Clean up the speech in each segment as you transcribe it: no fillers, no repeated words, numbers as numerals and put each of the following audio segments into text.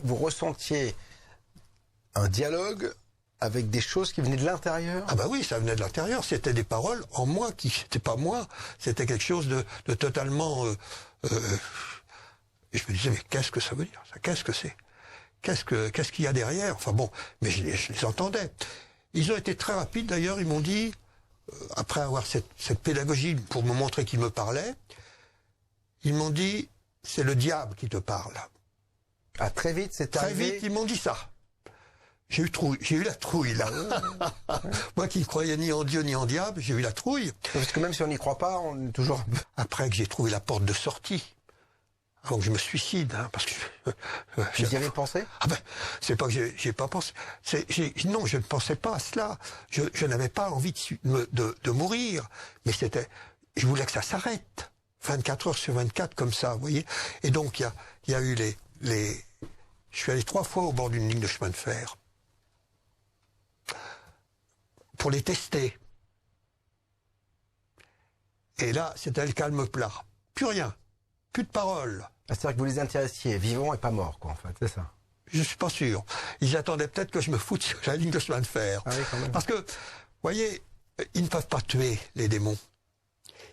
vous ressentiez un dialogue avec des choses qui venaient de l'intérieur? Ah bah oui, ça venait de l'intérieur. C'était des paroles en moi qui n'étaient pas moi. C'était quelque chose de totalement... et je me disais, mais qu'est-ce que ça veut dire ça? Qu'est-ce que c'est? Qu'est-ce qu'il y a derrière? Enfin bon, mais je les entendais. Ils ont été très rapides d'ailleurs. Ils m'ont dit, après avoir cette pédagogie pour me montrer qu'ils me parlaient, ils m'ont dit, c'est le diable qui te parle. Ah, très vite, c'est Très arrivé. vite, ils m'ont dit ça. J'ai eu la trouille, là. Moi qui ne croyais ni en Dieu ni en diable, j'ai eu la trouille. Parce que même si on n'y croit pas, on est toujours... Après que j'ai trouvé la porte de sortie, avant que je me suicide, hein, parce que... Vous y avez pensé? Ah ben, c'est pas que j'ai pas pensé. Non, je ne pensais pas à cela. Je n'avais pas envie de mourir. Mais je voulais que ça s'arrête. 24 heures sur 24, comme ça, vous voyez. Et donc, il y a eu je suis allé 3 fois au bord d'une ligne de chemin de fer. Pour les tester. Et là, c'était le calme plat. Plus rien. Plus de paroles. C'est-à-dire que vous les intéressiez, vivants et pas morts, quoi, en fait, c'est ça? Je suis pas sûr. Ils attendaient peut-être que je me foute sur la ligne de chemin de fer. Ah oui, quand même. Parce que, vous voyez, ils ne peuvent pas tuer les démons.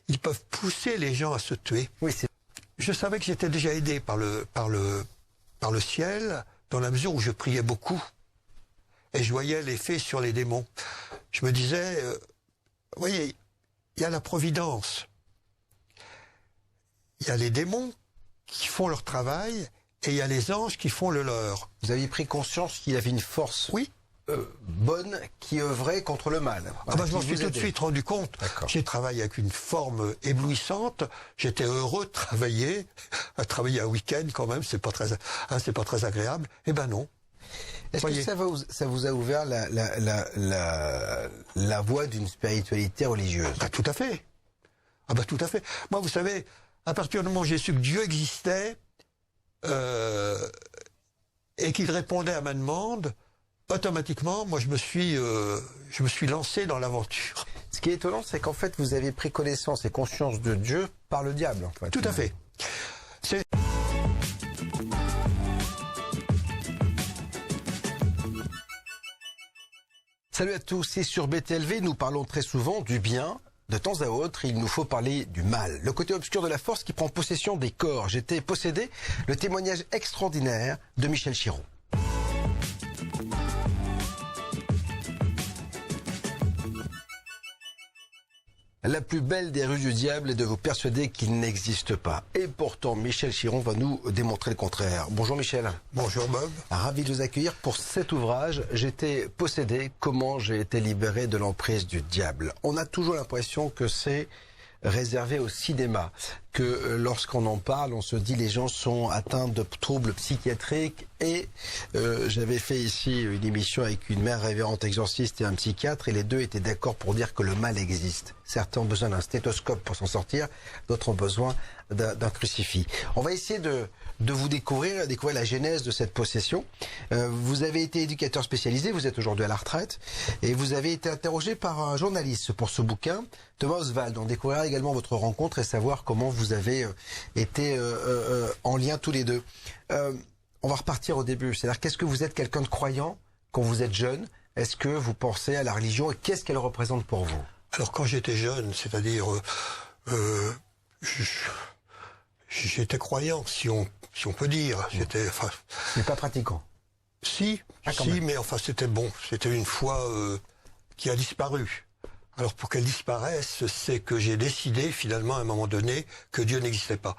Ils peuvent pousser les gens à se tuer. Oui, c'est... Je savais que j'étais déjà aidé par le ciel, dans la mesure où je priais beaucoup. Et je voyais l'effet sur les démons. Je me disais, vous voyez, il y a la providence. Il y a les démons qui font leur travail et il y a les anges qui font le leur. Vous aviez pris conscience qu'il y avait une force Oui. bonne qui œuvrait contre le mal. Ah bah, je m'en suis tout de suite rendu compte. J'ai travaillé avec une forme éblouissante. J'étais heureux de travailler. À travailler un week-end quand même, c'est pas très agréable. Eh ben non. Est-ce que ça vous a ouvert la voie d'une spiritualité religieuse? Ah, tout à fait. Ah bah tout à fait. Moi, vous savez, à partir du moment où j'ai su que Dieu existait et qu'il répondait à ma demande, automatiquement, moi, je me suis lancé dans l'aventure. Ce qui est étonnant, c'est qu'en fait, vous avez pris connaissance et conscience de Dieu par le diable, en fait. Tout à fait. Salut à tous, et sur BTLV, nous parlons très souvent du bien. De temps à autre, il nous faut parler du mal, le côté obscur de la force qui prend possession des corps. J'étais possédé, le témoignage extraordinaire de Michel Chiron. La plus belle des rues du diable est de vous persuader qu'il n'existe pas. Et pourtant, Michel Chiron va nous démontrer le contraire. Bonjour Michel. Bonjour Bob. Ravi de vous accueillir pour cet ouvrage. J'étais possédé, comment j'ai été libéré de l'emprise du diable. On a toujours l'impression que c'est réservé au cinéma, que lorsqu'on en parle, on se dit les gens sont atteints de troubles psychiatriques. Et j'avais fait ici une émission avec une mère révérende exorciste et un psychiatre, et les deux étaient d'accord pour dire que le mal existe. Certains ont besoin d'un stéthoscope pour s'en sortir, d'autres ont besoin d'un crucifix. On va essayer de vous découvrir la genèse de cette possession. Vous avez été éducateur spécialisé, vous êtes aujourd'hui à la retraite, et vous avez été interrogé par un journaliste pour ce bouquin, Thomas Oswald. On découvrira également votre rencontre et savoir comment vous avez été en lien tous les deux. On va repartir au début, c'est-à-dire qu'est-ce que vous êtes quelqu'un de croyant quand vous êtes jeune? Est-ce que vous pensez à la religion et qu'est-ce qu'elle représente pour vous? Alors quand j'étais jeune, c'est-à-dire j'étais croyant, si on peut dire. J'étais, enfin, mais pas pratiquant. Si, mais enfin c'était bon. C'était une foi qui a disparu. Alors pour qu'elle disparaisse, c'est que j'ai décidé finalement à un moment donné que Dieu n'existait pas.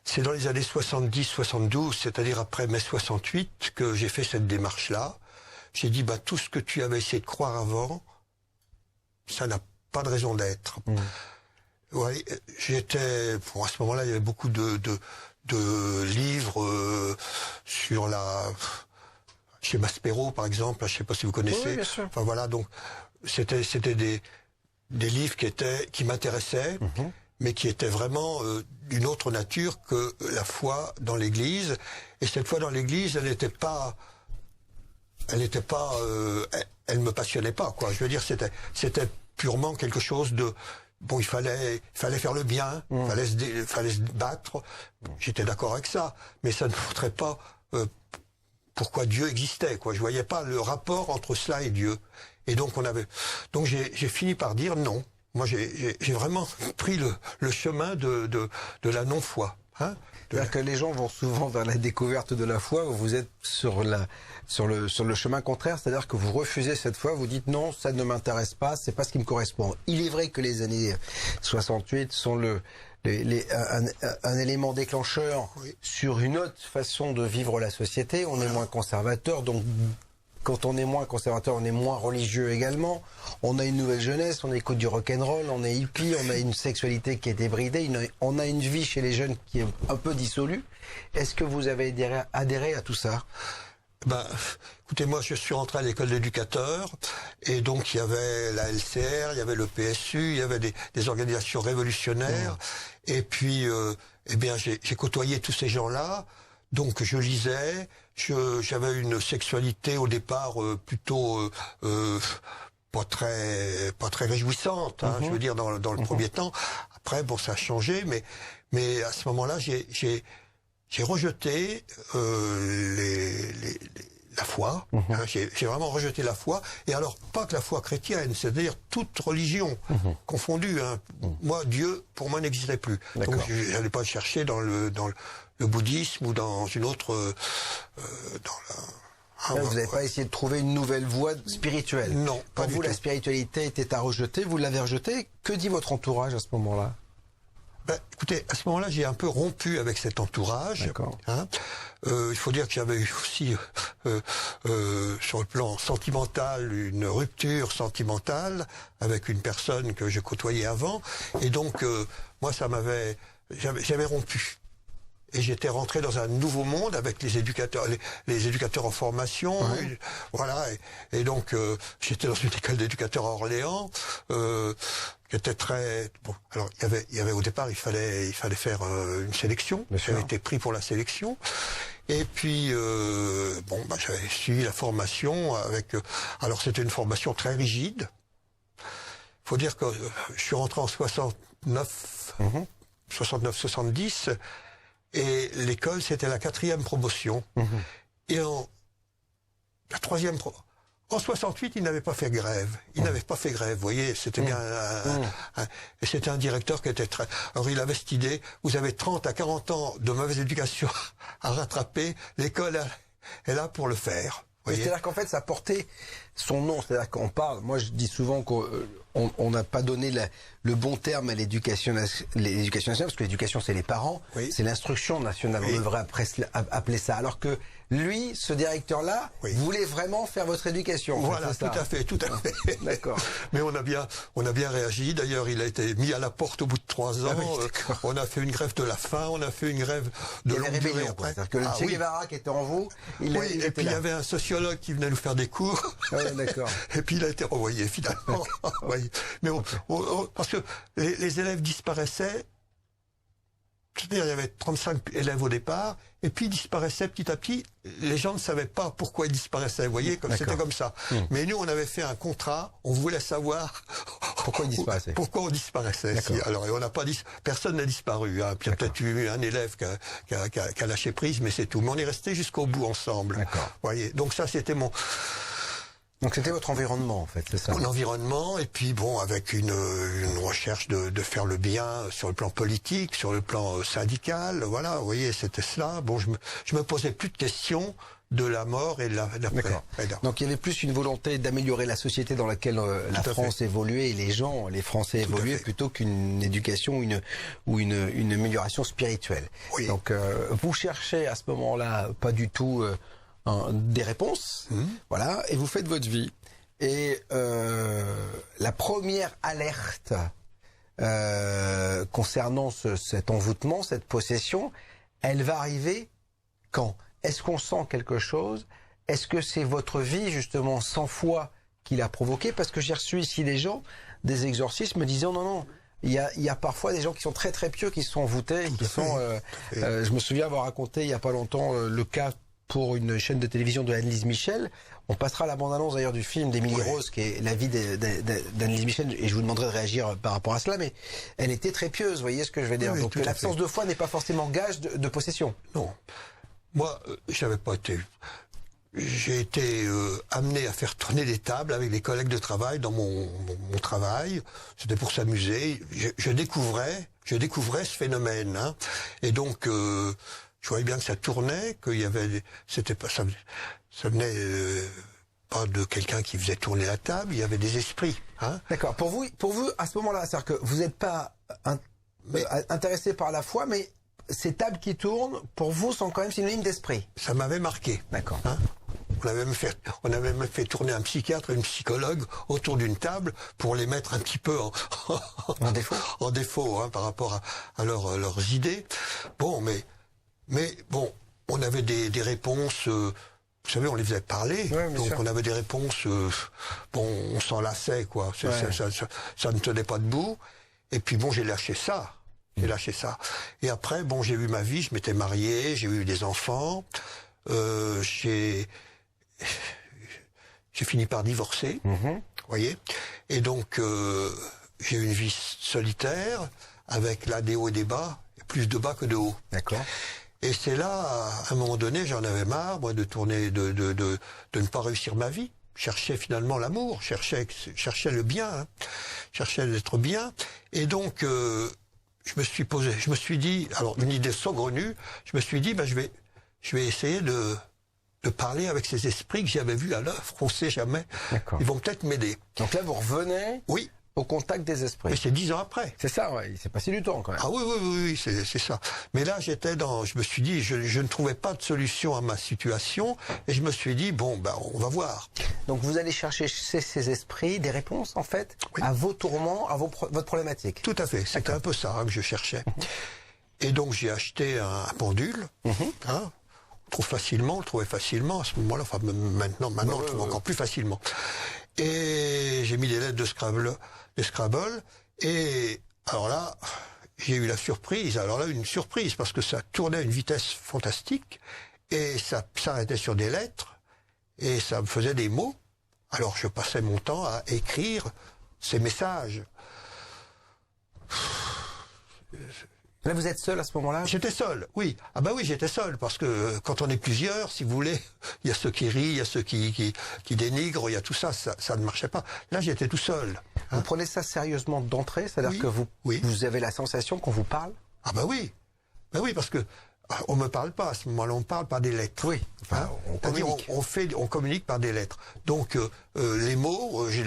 C'est dans les années 70-72, c'est-à-dire après mai 68, que j'ai fait cette démarche-là. J'ai dit, bah tout ce que tu avais essayé de croire avant, ça n'a pas de raison d'être. Ouais, à ce moment-là, il y avait beaucoup de livres sur chez Maspero, par exemple, je sais pas si vous connaissez. Oui, bien sûr. Enfin voilà, donc c'était des livres qui m'intéressaient, mais qui étaient vraiment d'une autre nature que la foi dans l'Église. Et cette foi dans l'Église, elle me passionnait pas, quoi. Je veux dire, c'était purement quelque chose de bon. Il fallait faire le bien, fallait se battre. J'étais d'accord avec ça, mais ça ne montrait pas pourquoi Dieu existait, quoi. Je voyais pas le rapport entre cela et Dieu. Et donc j'ai fini par dire non. Moi, j'ai vraiment pris le chemin de la non-foi. Hein, c'est-à-dire que les gens vont souvent vers la découverte de la foi, vous êtes sur le chemin contraire, c'est-à-dire que vous refusez cette foi, vous dites non, ça ne m'intéresse pas, c'est pas ce qui me correspond. Il est vrai que les années 68 sont un élément déclencheur sur une autre façon de vivre la société, on est moins conservateur, donc quand on est moins conservateur, on est moins religieux également. On a une nouvelle jeunesse, on écoute du rock'n'roll, on est hippie, on a une sexualité qui est débridée, on a une vie chez les jeunes qui est un peu dissolue. Est-ce que vous avez adhéré à tout ça? Ben, écoutez, moi, je suis rentré à l'école d'éducateur, et donc il y avait la LCR, il y avait le PSU, il y avait des organisations révolutionnaires, et puis, eh bien, j'ai côtoyé tous ces gens-là. Donc je lisais, j'avais une sexualité au départ plutôt pas très réjouissante, hein, je veux dire dans le premier temps. Après bon, ça a changé, mais à ce moment-là j'ai rejeté la foi. Hein, j'ai vraiment rejeté la foi, et alors pas que la foi chrétienne, c'est-à-dire toute religion confondue. Hein. Moi, Dieu pour moi n'existait plus. Donc je n'allais pas le chercher dans le bouddhisme ou dans une autre vous n'avez pas essayé de trouver une nouvelle voie spirituelle? Non. Quand vous, la spiritualité était à rejeter, vous l'avez rejetée. Que dit votre entourage à ce moment-là? Ben, écoutez, à ce moment-là, j'ai un peu rompu avec cet entourage. Hein. Il faut dire que j'avais eu aussi, sur le plan sentimental, une rupture sentimentale avec une personne que je côtoyais avant. Et donc, moi, j'avais rompu. Et j'étais rentré dans un nouveau monde avec les éducateurs en formation, voilà. Et donc j'étais dans une école d'éducateurs à Orléans, qui était très bon. Alors il y avait au départ il fallait faire une sélection. J'avais été pris pour la sélection. Et puis bon, bah, j'avais suivi la formation avec. Alors c'était une formation très rigide. Faut dire que je suis rentré en 69-70. Et l'école, c'était la 4e promotion. Et en 68, il n'avait pas fait grève. Il n'avait pas fait grève, vous voyez, c'était bien et c'était un directeur qui était très... Alors il avait cette idée, vous avez 30 à 40 ans de mauvaise éducation à rattraper, l'école est là pour le faire. C'est-à-dire qu'en fait, ça portait son nom. C'est-à-dire qu'on parle... Moi, je dis souvent qu'on n'a pas donné le bon terme à l'éducation nationale, parce que l'éducation, c'est les parents, c'est l'instruction nationale. On devrait appeler ça. Alors que lui, ce directeur-là, voulait vraiment faire votre éducation. Voilà, tout à fait. D'accord. Mais on a bien réagi. D'ailleurs, il a été mis à la porte au bout de 3 ans. On a fait une grève de la faim, on a fait une grève de longue durée après. C'est-à-dire que le Che Guevara qui était en vous, il et puis il y avait un sociologue qui venait nous faire des cours. D'accord. Et puis il a été renvoyé finalement. Mais parce que les élèves disparaissaient. C'est-à-dire, il y avait 35 élèves au départ, et puis ils disparaissaient petit à petit. Les gens ne savaient pas pourquoi ils disparaissaient, vous voyez, c'était comme ça. Mais nous, on avait fait un contrat, on voulait savoir pourquoi ils disparaissaient. Pourquoi on disparaissait. Alors, et on n'a pas personne n'a disparu. Hein. Puis il y a peut-être eu un élève qui a lâché prise, mais c'est tout. Mais on est resté jusqu'au bout ensemble. Vous voyez. Donc ça, c'était mon... Donc c'était votre environnement en fait, c'est ça? Mon environnement, et puis bon, avec une recherche de faire le bien sur le plan politique, sur le plan syndical, voilà, vous voyez, c'était cela. Bon, je me posais plus de questions de la mort et de l'après. Donc il y avait plus une volonté d'améliorer la société dans laquelle la France évoluait et les Français évoluaient plutôt qu'une éducation ou une amélioration spirituelle. Donc vous cherchez à ce moment-là pas du tout... des réponses, voilà, et vous faites votre vie. Et la première alerte concernant cet envoûtement, cette possession, elle va arriver quand? Est-ce qu'on sent quelque chose? Est-ce que c'est votre vie, justement, sans foi qui l'a provoqué? Parce que j'ai reçu ici des gens, des exorcismes, me disant non, il y a parfois des gens qui sont très très pieux, qui sont envoûtés, je me souviens avoir raconté il y a pas longtemps le cas pour une chaîne de télévision de Annelise Michel. On passera la bande-annonce d'ailleurs du film d'Émilie Rose, qui est la vie d'Annelise Michel, et je vous demanderai de réagir par rapport à cela, mais elle était très pieuse, vous voyez ce que je veux dire. Donc l'absence de foi n'est pas forcément gage de possession. Non. Moi, j'avais pas été... j'ai été amené à faire tourner des tables avec des collègues de travail dans mon travail. C'était pour s'amuser. Je découvrais ce phénomène. Hein. Et donc, je voyais bien que ça tournait, qu'il y avait, c'était pas ça venait pas de quelqu'un qui faisait tourner la table. Il y avait des esprits. Hein. D'accord. Pour vous, à ce moment-là, c'est-à-dire que vous n'êtes pas intéressé par la foi, mais ces tables qui tournent, pour vous, sont quand même synonymes d'esprit. Ça m'avait marqué. D'accord. Hein. On avait même fait tourner un psychiatre et une psychologue autour d'une table pour les mettre un petit peu en défaut, en défaut hein, par rapport à leurs idées. Bon, mais bon, on avait des réponses. Vous savez, on les faisait parler, ouais, donc sûr. on avait des réponses. Bon, on s'en lassait, quoi. Ouais. Ça ne tenait pas debout. Et puis bon, j'ai lâché ça. J'ai lâché ça. Et après, bon, j'ai eu ma vie. Je m'étais marié, j'ai eu des enfants. J'ai fini par divorcer, vous voyez. Et donc, j'ai eu une vie solitaire, avec là des hauts et des bas, plus de bas que de hauts. D'accord. Et c'est là, à un moment donné, j'en avais marre, moi, de tourner, de ne pas réussir ma vie. Je cherchais finalement l'amour, cherchais le bien, hein, cherchais d'être bien. Et donc, je me suis dit, alors une idée saugrenue, je me suis dit, ben, je vais essayer de parler avec ces esprits que j'avais vus à l'œuvre. On ne sait jamais. Ils vont peut-être m'aider. Donc là, vous revenez oui. au contact des esprits. Mais c'est 10 ans après. C'est ça, ouais. Il s'est passé du temps quand même. Ah oui, c'est ça. Mais là, je me suis dit, je ne trouvais pas de solution à ma situation. Et je me suis dit, bon, ben, on va voir. Donc vous allez chercher chez ces esprits des réponses, en fait, oui. à vos tourments, à votre problématique. Tout à fait. C'était un peu ça hein, que je cherchais. Et donc, j'ai acheté un pendule. Hein, on le trouvait facilement à ce moment-là. Enfin, maintenant, on le trouve encore plus facilement. Et j'ai mis des lettres de Scrabble. Et alors là, j'ai eu la surprise. Alors là, une surprise, parce que ça tournait à une vitesse fantastique. Et ça s'arrêtait sur des lettres. Et ça me faisait des mots. Alors, je passais mon temps à écrire ces messages. Là, vous êtes seul à ce moment-là? J'étais seul, oui. Ah bah oui, j'étais seul, parce que quand on est plusieurs, si vous voulez, il y a ceux qui rient, il y a ceux qui dénigrent, il y a tout ça, ça ne marchait pas. Là, j'étais tout seul. Hein. Vous prenez ça sérieusement d'entrée? C'est-à-dire que vous avez la sensation qu'on vous parle? Ah bah oui. Bah oui, parce que on me parle pas à ce moment-là, on parle par des lettres. Oui. Enfin, on communique par des lettres. Donc les mots, je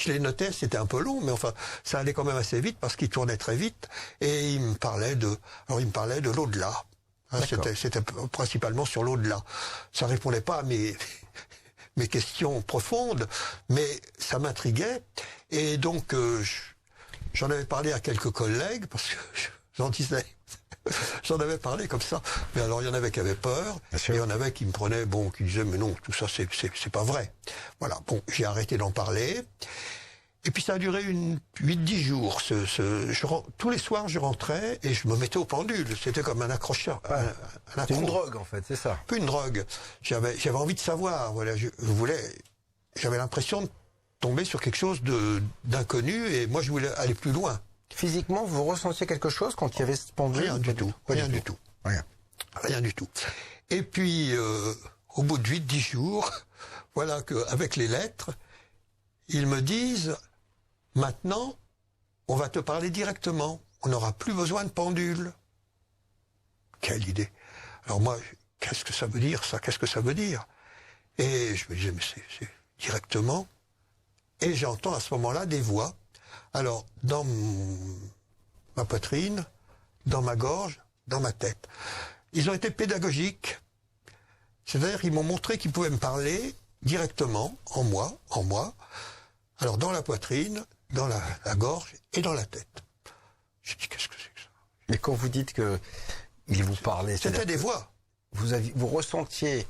les notais, c'était un peu long, mais enfin ça allait quand même assez vite parce qu'ils tournaient très vite et il me parlait de l'au-delà. Hein, c'était principalement sur l'au-delà. Ça répondait pas à mes questions profondes, mais ça m'intriguait et donc j'en avais parlé à quelques collègues parce que j'en avais parlé comme ça, mais alors il y en avait qui avaient peur, et il y en avait qui me prenaient, qui disaient mais non, tout ça c'est pas vrai. Voilà, bon, j'ai arrêté d'en parler, et puis ça a duré 8-10 jours. Tous les soirs je rentrais et je me mettais au pendule, c'était comme un accrocheur. C'est une drogue en fait, c'est ça. Un peu une drogue. J'avais envie de savoir, voilà, j'avais l'impression de tomber sur quelque chose d'inconnu, et moi je voulais aller plus loin. Physiquement, vous ressentiez quelque chose quand il y avait ce pendule? Rien du tout. Rien du tout. Et puis, au bout de 8-10 jours, voilà qu'avec les lettres, ils me disent, maintenant, on va te parler directement. On n'aura plus besoin de pendule. Quelle idée. Alors moi, qu'est-ce que ça veut dire, ça? Qu'est-ce que ça veut dire? Et je me disais, mais c'est directement. Et j'entends à ce moment-là des voix. Alors, dans ma poitrine, dans ma gorge, dans ma tête. Ils ont été pédagogiques. C'est-à-dire qu'ils m'ont montré qu'ils pouvaient me parler directement, en moi. Alors, dans la poitrine, dans la gorge et dans la tête. Je dis, qu'est-ce que c'est que ça? Mais quand vous dites que ils vous parlaient... C'était des voix. Vous ressentiez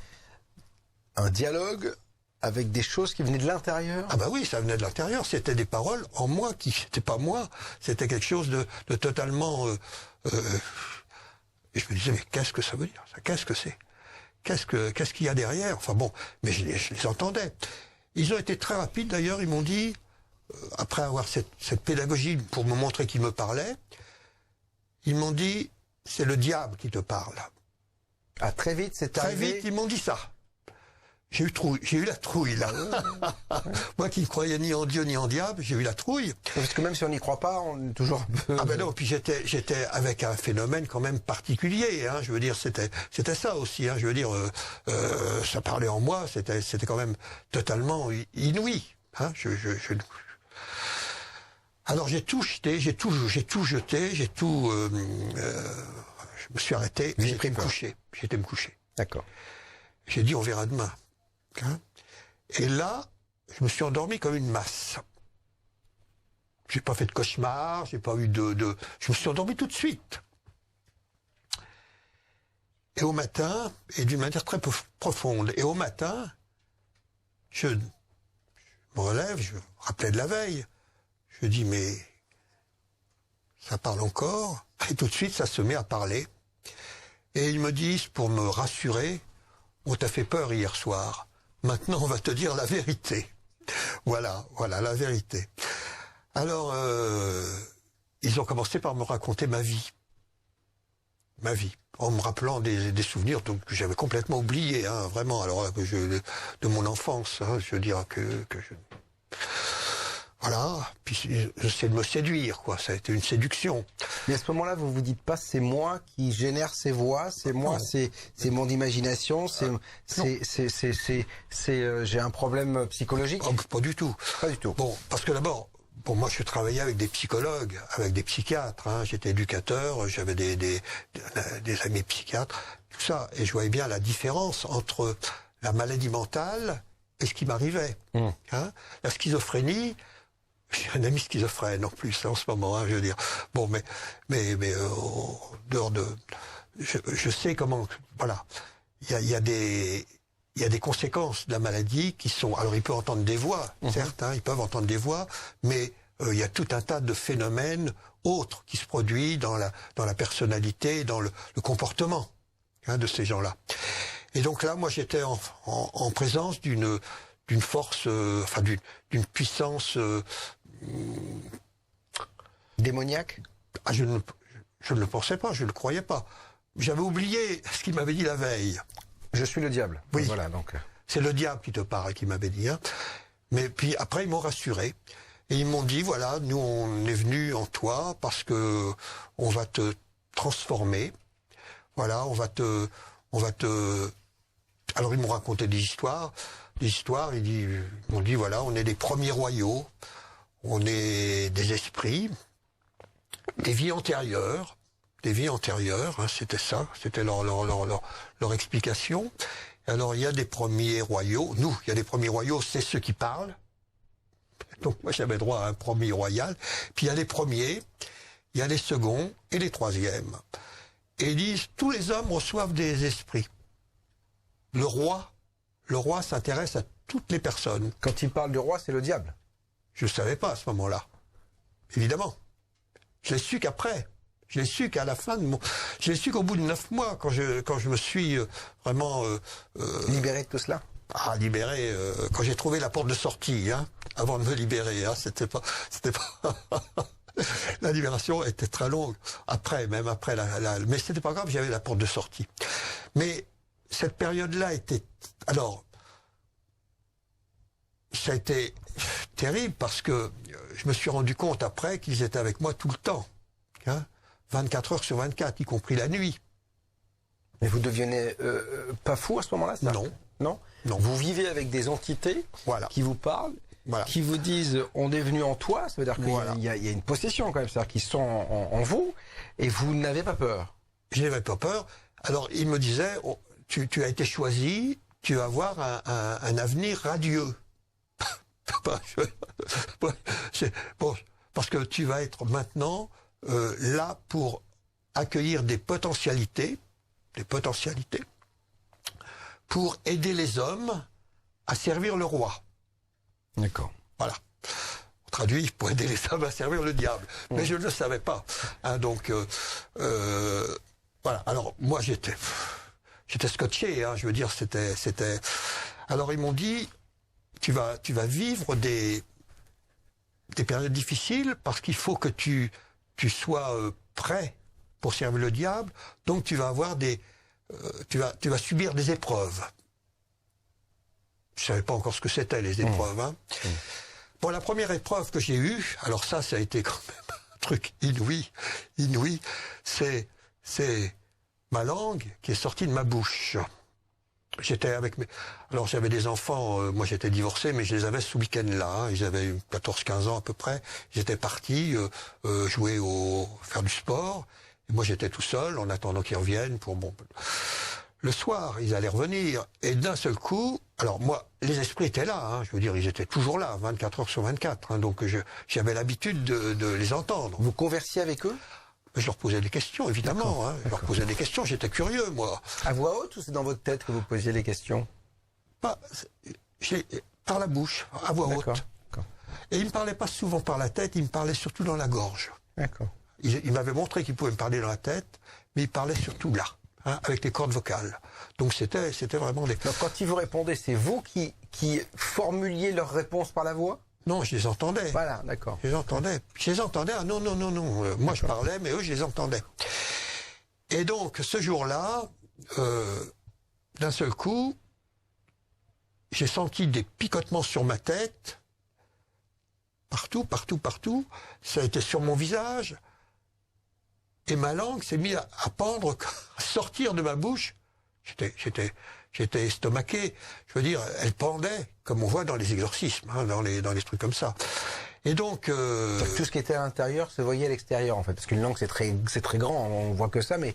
un dialogue avec des choses qui venaient de l'intérieur? Ah bah oui, ça venait de l'intérieur. C'était des paroles en moi qui n'étaient pas moi. C'était quelque chose de totalement... Et je me disais, mais qu'est-ce que ça veut dire ça? Qu'est-ce que c'est? Qu'est-ce qu'il y a derrière? Enfin bon, mais je les entendais. Ils ont été très rapides d'ailleurs. Ils m'ont dit, après avoir cette pédagogie pour me montrer qu'ils me parlaient, ils m'ont dit, c'est le diable qui te parle. Ah, très vite, c'est Très arrivé. vite, ils m'ont dit ça. J'ai eu la trouille, là. Moi qui ne croyais ni en Dieu ni en diable, j'ai eu la trouille. Parce que même si on n'y croit pas, on est toujours un peu... Ah ben non, puis j'étais avec un phénomène quand même particulier, hein. Je veux dire, c'était ça aussi, hein. Je veux dire, ça parlait en moi, c'était quand même totalement inouï, hein. Alors j'ai tout jeté, je me suis arrêté, j'étais me coucher. D'accord. J'ai dit on verra demain. Hein, et là, je me suis endormi comme une masse. J'ai pas fait de cauchemar, j'ai pas eu je me suis endormi tout de suite. Et au matin, et d'une manière très profonde, et au matin, je me relève, je me rappelais de la veille. Je dis mais ça parle encore, et tout de suite ça se met à parler. Et ils me disent, pour me rassurer, on t'a fait peur hier soir. Maintenant, on va te dire la vérité. Voilà, la vérité. Alors, ils ont commencé par me raconter ma vie. Ma vie. En me rappelant des souvenirs que j'avais complètement oubliés, hein, vraiment. Alors, de mon enfance, hein, je veux dire que je... Voilà, puis j'essaie de me séduire, quoi. Ça a été une séduction. Mais à ce moment-là, vous vous dites pas c'est moi qui génère ces voix, c'est moi, c'est mon imagination, j'ai un problème psychologique. Oh, pas du tout. Pas du tout. Bon, parce que d'abord, moi je travaillais avec des psychologues, avec des psychiatres. Hein. J'étais éducateur, j'avais des amis psychiatres, tout ça, et je voyais bien la différence entre la maladie mentale et ce qui m'arrivait. Hein. La schizophrénie. J'ai un ami schizophrène en plus en ce moment, hein, je veux dire. Bon, mais dehors de, je sais comment. Voilà, il y a des conséquences de la maladie qui sont. Alors, il peut entendre des voix, certes, hein, ils peuvent entendre des voix, mais il y a tout un tas de phénomènes autres qui se produisent dans la personnalité, dans le comportement, hein, de ces gens-là. Et donc là, moi, j'étais en présence d'une force, enfin d'une puissance démoniaque. Ah, je ne le pensais pas, je ne le croyais pas. J'avais oublié ce qu'il m'avait dit la veille. Je suis le diable. Oui. Voilà, donc. C'est le diable qui te parle, qui m'avait dit. Hein. Mais puis après, ils m'ont rassuré. Et ils m'ont dit, voilà, nous, on est venus en toi parce que on va te transformer. Voilà, on va te... Alors, ils m'ont raconté des histoires. Ils m'ont dit, voilà, on est les premiers royaux. On est des esprits, des vies antérieures, hein, c'était ça, c'était leur explication. Alors il y a des premiers royaux, il y a des premiers royaux, c'est ceux qui parlent. Donc moi j'avais droit à un premier royal. Puis il y a les premiers, il y a les seconds et les troisièmes. Et ils disent, tous les hommes reçoivent des esprits. Le roi s'intéresse à toutes les personnes. Quand il parle du roi, c'est le diable. Je ne savais pas à ce moment-là, évidemment. Je l'ai su qu'après. Je l'ai su qu'à la fin de je l'ai su qu'au bout de 9 mois, quand je me suis vraiment... libéré de tout cela. Ah, libéré, quand j'ai trouvé la porte de sortie, hein, avant de me libérer, hein, c'était pas... La libération était très longue, même après mais c'était pas grave, j'avais la porte de sortie. Mais cette période-là était... Alors, ça a été terrible parce que je me suis rendu compte après qu'ils étaient avec moi tout le temps. Hein, 24 heures sur 24, y compris la nuit. Mais vous devenez pas fou à ce moment-là, ça? Non. Non. Vous vivez avec des entités qui vous parlent, qui vous disent on est venu en toi, ça veut dire qu'il y a une possession quand même, c'est-à-dire qu'ils sont en vous, et vous n'avez pas peur. Je n'avais pas peur. Alors ils me disaient tu as été choisi, tu vas avoir un avenir radieux. Bon, parce que tu vas être maintenant là pour accueillir des potentialités, pour aider les hommes à servir le roi. D'accord. Voilà. On traduit pour aider les hommes à servir le diable. Mais je ne le savais pas. Hein, donc, voilà. Alors, moi, j'étais scotché. Hein, je veux dire, c'était. Alors, ils m'ont dit, tu vas vivre des périodes difficiles parce qu'il faut que tu sois prêt pour servir le diable. Donc, tu vas avoir tu vas subir des épreuves. Je savais pas encore ce que c'était, les épreuves. Hein. Bon, la première épreuve que j'ai eue, alors ça a été quand même un truc inouï, c'est ma langue qui est sortie de ma bouche. J'étais avec mes... Alors j'avais des enfants, moi j'étais divorcé, mais je les avais ce week-end-là. Hein. Ils avaient 14-15 ans à peu près. J'étais parti faire du sport. Et moi j'étais tout seul en attendant qu'ils reviennent pour bon. Le soir, ils allaient revenir. Et d'un seul coup, alors moi, les esprits étaient là. Hein. Je veux dire, ils étaient toujours là, 24 heures sur 24. Hein. Donc j'avais l'habitude de les entendre. Vous conversiez avec eux? Je leur posais des questions, évidemment. Hein. Je leur posais des questions, j'étais curieux, moi. À voix haute ou c'est dans votre tête que vous posiez les questions? Par la bouche, à voix haute. Et ils ne me parlaient pas souvent par la tête, ils me parlaient surtout dans la gorge. D'accord. Ils m'avaient montré qu'ils pouvaient me parler dans la tête, mais ils parlaient surtout là, hein, avec les cordes vocales. Donc c'était vraiment des... Donc quand ils vous répondaient, c'est vous qui formuliez leurs réponses par la voix? Non, je les entendais. Voilà, d'accord. Je les entendais. Ah non. Moi, je parlais, mais eux, je les entendais. Et donc, ce jour-là, d'un seul coup, j'ai senti des picotements sur ma tête. Partout. Ça a été sur mon visage. Et ma langue s'est mise à pendre, à sortir de ma bouche. J'étais estomaqué. Je veux dire, elle pendait, comme on voit dans les exorcismes, hein, dans les trucs comme ça. Et donc... Tout ce qui était à l'intérieur se voyait à l'extérieur, en fait. Parce qu'une langue, c'est très grand, on voit que ça, mais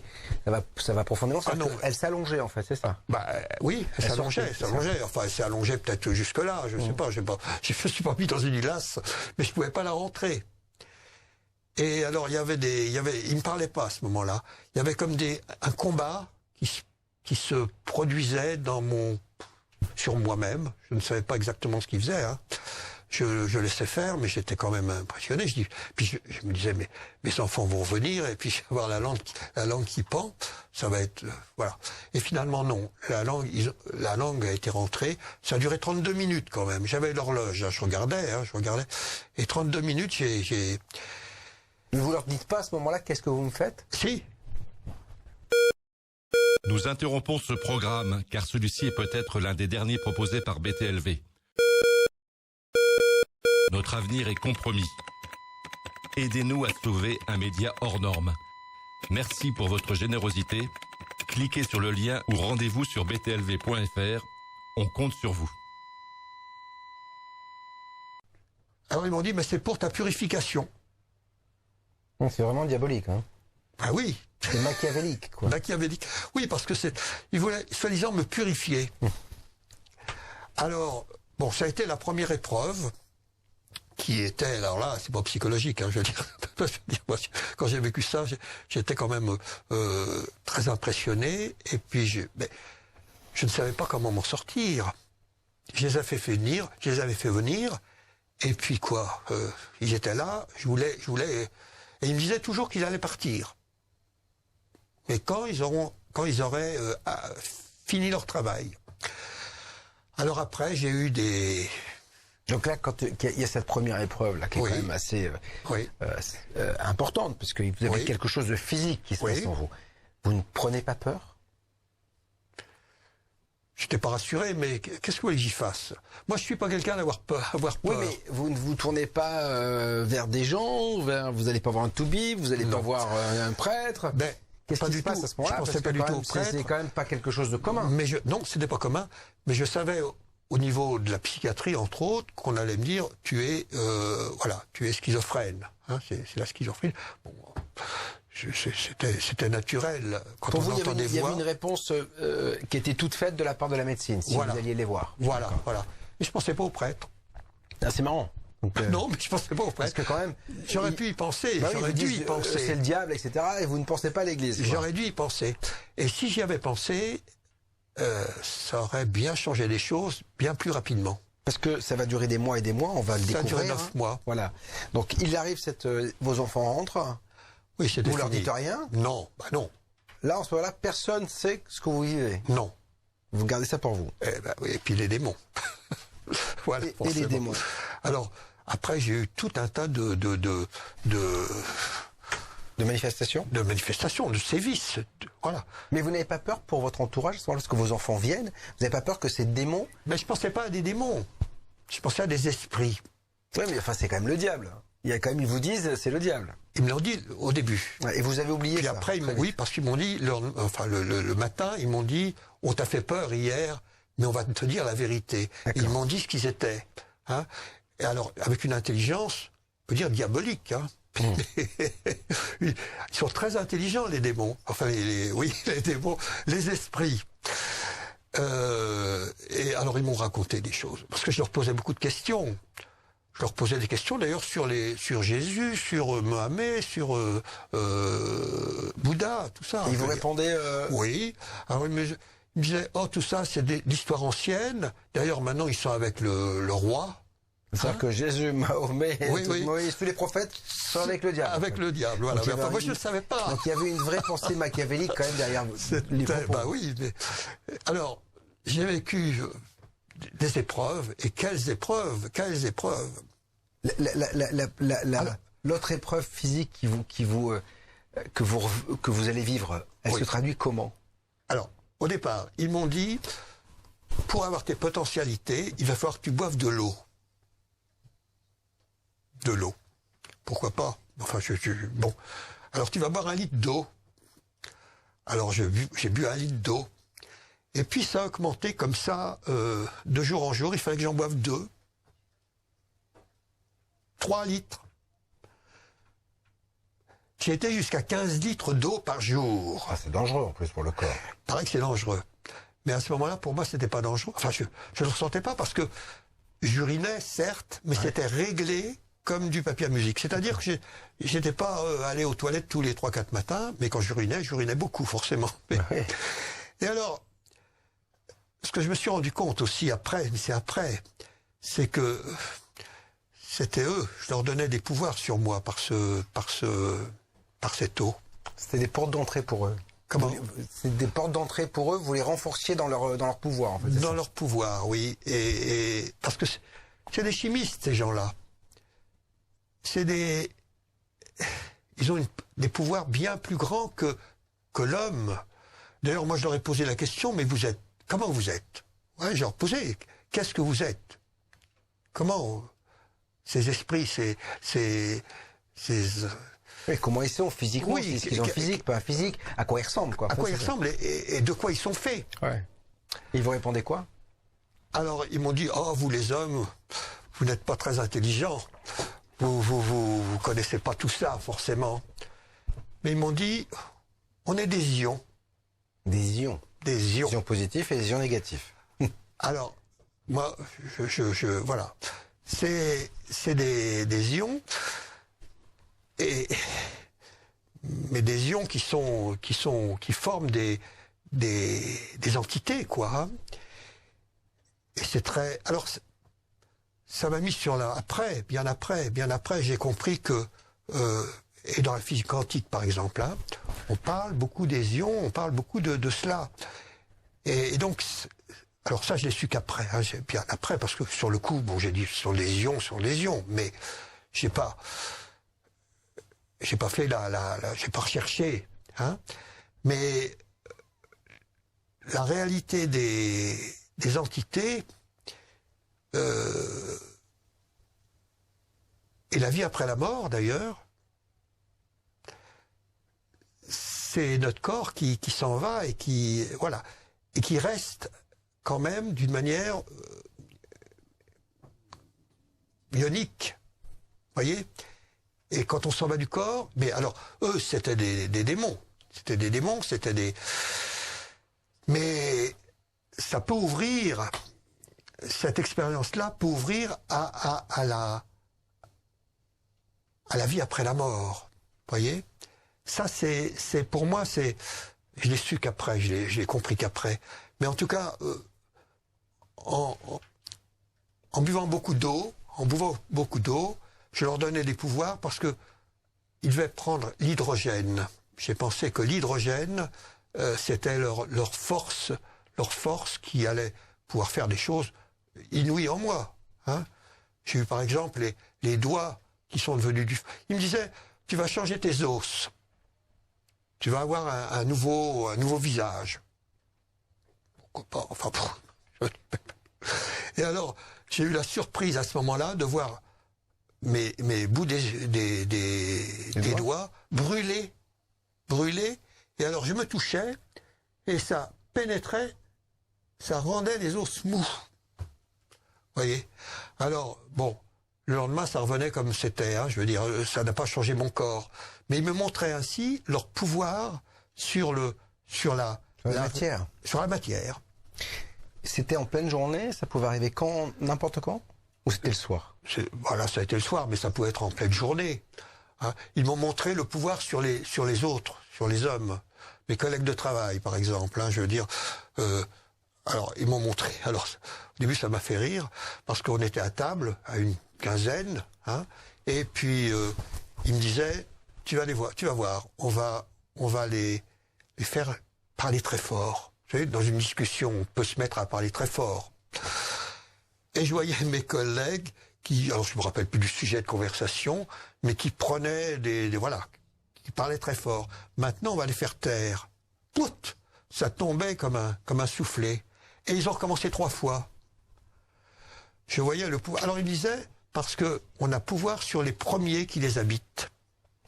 ça va profondément. Ah non. Elle s'allongeait, en fait, c'est ça? Bah oui, elle s'allongeait. Enfin, elle s'est allongée peut-être jusque-là, je sais pas. Je me suis pas mis dans une limace, mais je pouvais pas la rentrer. Et alors, il me parlait pas à ce moment-là. Il y avait comme un combat qui se produisait sur moi-même. Je ne savais pas exactement ce qu'il faisait. Hein. Je laissais faire, mais j'étais quand même impressionné. Puis je me disais, mais mes enfants vont venir, et puis je vais avoir la langue qui pend. Ça va être voilà. Et finalement non. La langue a été rentrée. Ça a duré 32 minutes quand même. J'avais l'horloge. Hein, je regardais. Et 32 minutes, j'ai. Mais vous leur dites pas à ce moment-là, qu'est-ce que vous me faites? Si. Nous interrompons ce programme car celui-ci est peut-être l'un des derniers proposés par BTLV. Notre avenir est compromis. Aidez-nous à sauver un média hors norme. Merci pour votre générosité. Cliquez sur le lien ou rendez-vous sur btlv.fr. On compte sur vous. Alors ils m'ont dit, mais c'est pour ta purification. C'est vraiment diabolique, hein? Ah oui. C'est machiavélique, quoi. Machiavélique. Oui, parce que ils voulaient, soi-disant, me purifier. Alors, bon, ça a été la première épreuve, qui était, alors là, c'est pas psychologique, hein, je veux dire. Moi, quand j'ai vécu ça, j'étais quand même très impressionné, et puis je ne savais pas comment m'en sortir. Je les avais fait venir, et puis quoi, ils étaient là, je voulais, et ils me disaient toujours qu'ils allaient partir. Mais quand ils auraient fini leur travail. Alors après, j'ai eu des... Donc là, quand il y a cette première épreuve là, qui est quand même assez importante, parce que vous avez quelque chose de physique qui se passe en vous. Vous ne prenez pas peur? Je n'étais pas rassuré, mais qu'est-ce que vous voulez que j'y fasse? Moi, je suis pas quelqu'un d'avoir peur. Oui, mais vous ne vous tournez pas vers des gens, vous n'allez pas voir un toubib, vous n'allez pas voir un prêtre. Qu'est-ce qui se passe à ce moment-là? Je pensais pas du tout au prêtre. C'est quand même pas quelque chose de commun. Mais non, c'était pas commun. Mais je savais au niveau de la psychiatrie, entre autres, qu'on allait me dire, tu es schizophrène. Hein, c'est la schizophrénie. Bon, c'était naturel. Quand pour on vous, entend des voix, il y avait une réponse qui était toute faite de la part de la médecine, si vous alliez les voir. Voilà. Mais je pensais pas au prêtre. Ah, c'est marrant. Donc, non, mais je pensais pas au prêtre. Parce que quand même, j'aurais pu y penser. J'aurais dû y penser. C'est le diable, etc. Et vous ne pensez pas à l'Église. J'aurais dû y penser. Et si j'y avais pensé, ça aurait bien changé les choses bien plus rapidement. Parce que ça va durer des mois et des mois, on va le découvrir. Ça a duré 9 mois. Voilà. Donc il arrive, vos enfants rentrent. Oui, c'était fini. Vous leur dites rien? Non, non. Là, en ce moment-là, personne ne sait ce que vous vivez. Non. Vous gardez ça pour vous. Oui, et puis les démons. Voilà, et les démons. Alors, après, j'ai eu tout un tas de manifestations? De manifestations, de sévices. Voilà. Mais vous n'avez pas peur pour votre entourage, lorsque vos enfants viennent, vous n'avez pas peur que ces démons... Mais je pensais pas à des démons. Je pensais à des esprits. Oui, mais enfin, c'est quand même le diable. Il y a quand même, ils vous disent, c'est le diable. Ils me l'ont dit au début. Ouais, et vous avez oublié Puis ça. après, oui, parce qu'ils m'ont dit, le matin, ils m'ont dit, on t'a fait peur hier, mais on va te dire la vérité. Ils m'ont dit ce qu'ils étaient. Hein. Et alors, avec une intelligence, on peut dire diabolique. Hein. Ils sont très intelligents, les démons. Enfin, oui, les démons, les esprits. Et alors, ils m'ont raconté des choses. Parce que je leur posais beaucoup de questions. Je leur posais des questions, d'ailleurs, sur Jésus, sur Mohamed, sur Bouddha, tout ça. Et ils vous répondaient... Oui. Alors, ils me disaient, oh, tout ça, c'est de l'histoire ancienne. D'ailleurs, maintenant, ils sont avec le roi. C'est-à-dire que Jésus, Mahomet, Moïse, tous les prophètes sont avec le diable. Avec le diable, voilà. Mais enfin, moi, je ne le savais pas. Donc il y avait une vraie pensée machiavélique quand même derrière les propos. Bah oui. Mais... Alors, j'ai vécu des épreuves. Et quelles épreuves! Quelles épreuves! L'autre épreuve physique que vous allez vivre, elle se traduit comment? Alors, au départ, ils m'ont dit, pour avoir tes potentialités, il va falloir que tu boives de l'eau. De l'eau. Pourquoi pas? Enfin, bon. Alors, tu vas boire 1 litre d'eau. Alors, j'ai bu 1 litre d'eau. Et puis, ça a augmenté comme ça, de jour en jour. Il fallait que j'en boive 2. 3 litres. J'ai été jusqu'à 15 litres d'eau par jour. Ah, c'est dangereux, en plus, pour le corps. Il paraît que c'est dangereux. Mais à ce moment-là, pour moi, c'était pas dangereux. Enfin, je ne le ressentais pas parce que j'urinais, certes, mais c'était réglé comme du papier à musique. C'est-à-dire que j'étais pas allé aux toilettes tous les 3-4 matins, mais quand j'urinais beaucoup, forcément. Et alors, ce que je me suis rendu compte aussi après, mais c'est après, c'est que c'était eux, je leur donnais des pouvoirs sur moi par cette eau. C'était des portes d'entrée pour eux. Comment? C'est des portes d'entrée pour eux, vous les renforciez dans leur pouvoir, en fait. Dans leur pouvoir, oui. Et parce que c'est des chimistes, ces gens-là. Ils ont des pouvoirs bien plus grands que l'homme. D'ailleurs, moi, je leur ai posé la question, mais comment vous êtes? Ouais, je leur ai posé, qu'est-ce que vous êtes? Comment ces esprits, Oui, comment ils sont physiquement? Oui, est-ce qu'ils ont physique, pas un physique? À quoi ils ressemblent, quoi? À quoi ils ressemblent et de quoi ils sont faits? Ouais. Et ils vous répondaient quoi? Alors, ils m'ont dit, oh, vous les hommes, vous n'êtes pas très intelligents. Vous connaissez pas tout ça, forcément. Mais ils m'ont dit, on est des ions. Des ions? Des ions. Des ions positifs et des ions négatifs. Alors, moi, voilà. C'est des ions, mais des ions qui forment des entités, quoi. Hein. Et c'est très... Alors, ça m'a mis sur la... Bien après, j'ai compris que... et dans la physique quantique, par exemple, hein, on parle beaucoup des ions, on parle beaucoup de cela. Et donc... Alors ça, je l'ai su qu'après, hein, bien après, parce que sur le coup, bon, j'ai dit sur les ions, mais j'ai pas fait j'ai pas recherché, hein. Mais la réalité des entités et la vie après la mort, d'ailleurs, c'est notre corps qui s'en va et qui reste quand même d'une manière ionique, voyez. Et quand on s'en va du corps, mais alors eux c'était des démons, mais ça peut ouvrir, cette expérience-là peut ouvrir à la vie après la mort, voyez. Ça c'est pour moi je l'ai su qu'après, je l'ai compris qu'après, mais en tout cas. En buvant beaucoup d'eau, je leur donnais des pouvoirs parce que ils devaient prendre l'hydrogène. J'ai pensé que l'hydrogène, c'était leur force qui allait pouvoir faire des choses inouïes en moi. Hein. J'ai eu par exemple les doigts qui sont devenus du... Il me disait, tu vas changer tes os. tu vas avoir un nouveau visage. Pourquoi pas, enfin... Et alors, j'ai eu la surprise à ce moment-là de voir mes bouts des doigts brûlés. Et alors, je me touchais, et ça pénétrait, ça rendait les os mous. Vous voyez? Alors, bon, le lendemain, ça revenait comme c'était, hein, je veux dire, ça n'a pas changé mon corps. Mais ils me montraient ainsi leur pouvoir sur la matière. Sur la matière. C'était en pleine journée, ça pouvait arriver quand, n'importe quand? Ou c'était le soir? Voilà, ça a été le soir, mais ça pouvait être en pleine journée. Hein. Ils m'ont montré le pouvoir sur les autres, sur les hommes. Mes collègues de travail, par exemple, hein, je veux dire... alors, ils m'ont montré. Alors, au début, ça m'a fait rire, parce qu'on était à table, à une quinzaine, hein, et puis ils me disaient, tu vas voir, on va les faire parler très fort. Vous savez, dans une discussion, on peut se mettre à parler très fort. Et je voyais mes collègues qui, alors je me rappelle plus du sujet de conversation, mais qui prenaient voilà, qui parlaient très fort. Maintenant, on va les faire taire. Pout! Ça tombait comme un soufflet. Et ils ont recommencé 3 fois. Je voyais le pouvoir. Alors ils disaient, parce que on a pouvoir sur les premiers qui les habitent.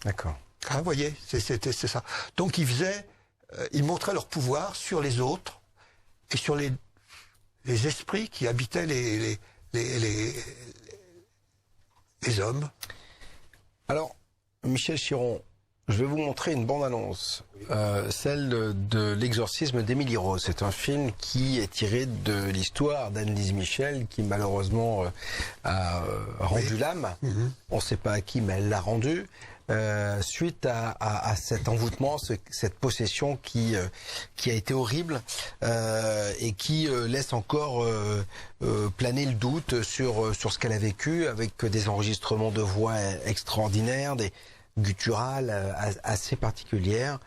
D'accord. Ah, vous voyez, c'est ça. Donc ils montraient leur pouvoir sur les autres et sur les esprits qui habitaient les hommes. Alors, Michel Chiron, je vais vous montrer une bande-annonce, celle de l'exorcisme d'Émilie Rose. C'est un film qui est tiré de l'histoire d'Anne-Lise Michel, qui malheureusement a rendu l'âme. On ne sait pas à qui, mais elle l'a rendue. Suite à cet envoûtement, cette possession qui a été horrible et qui laisse encore planer le doute sur ce qu'elle a vécu, avec des enregistrements de voix extraordinaires, des gutturales assez particulières.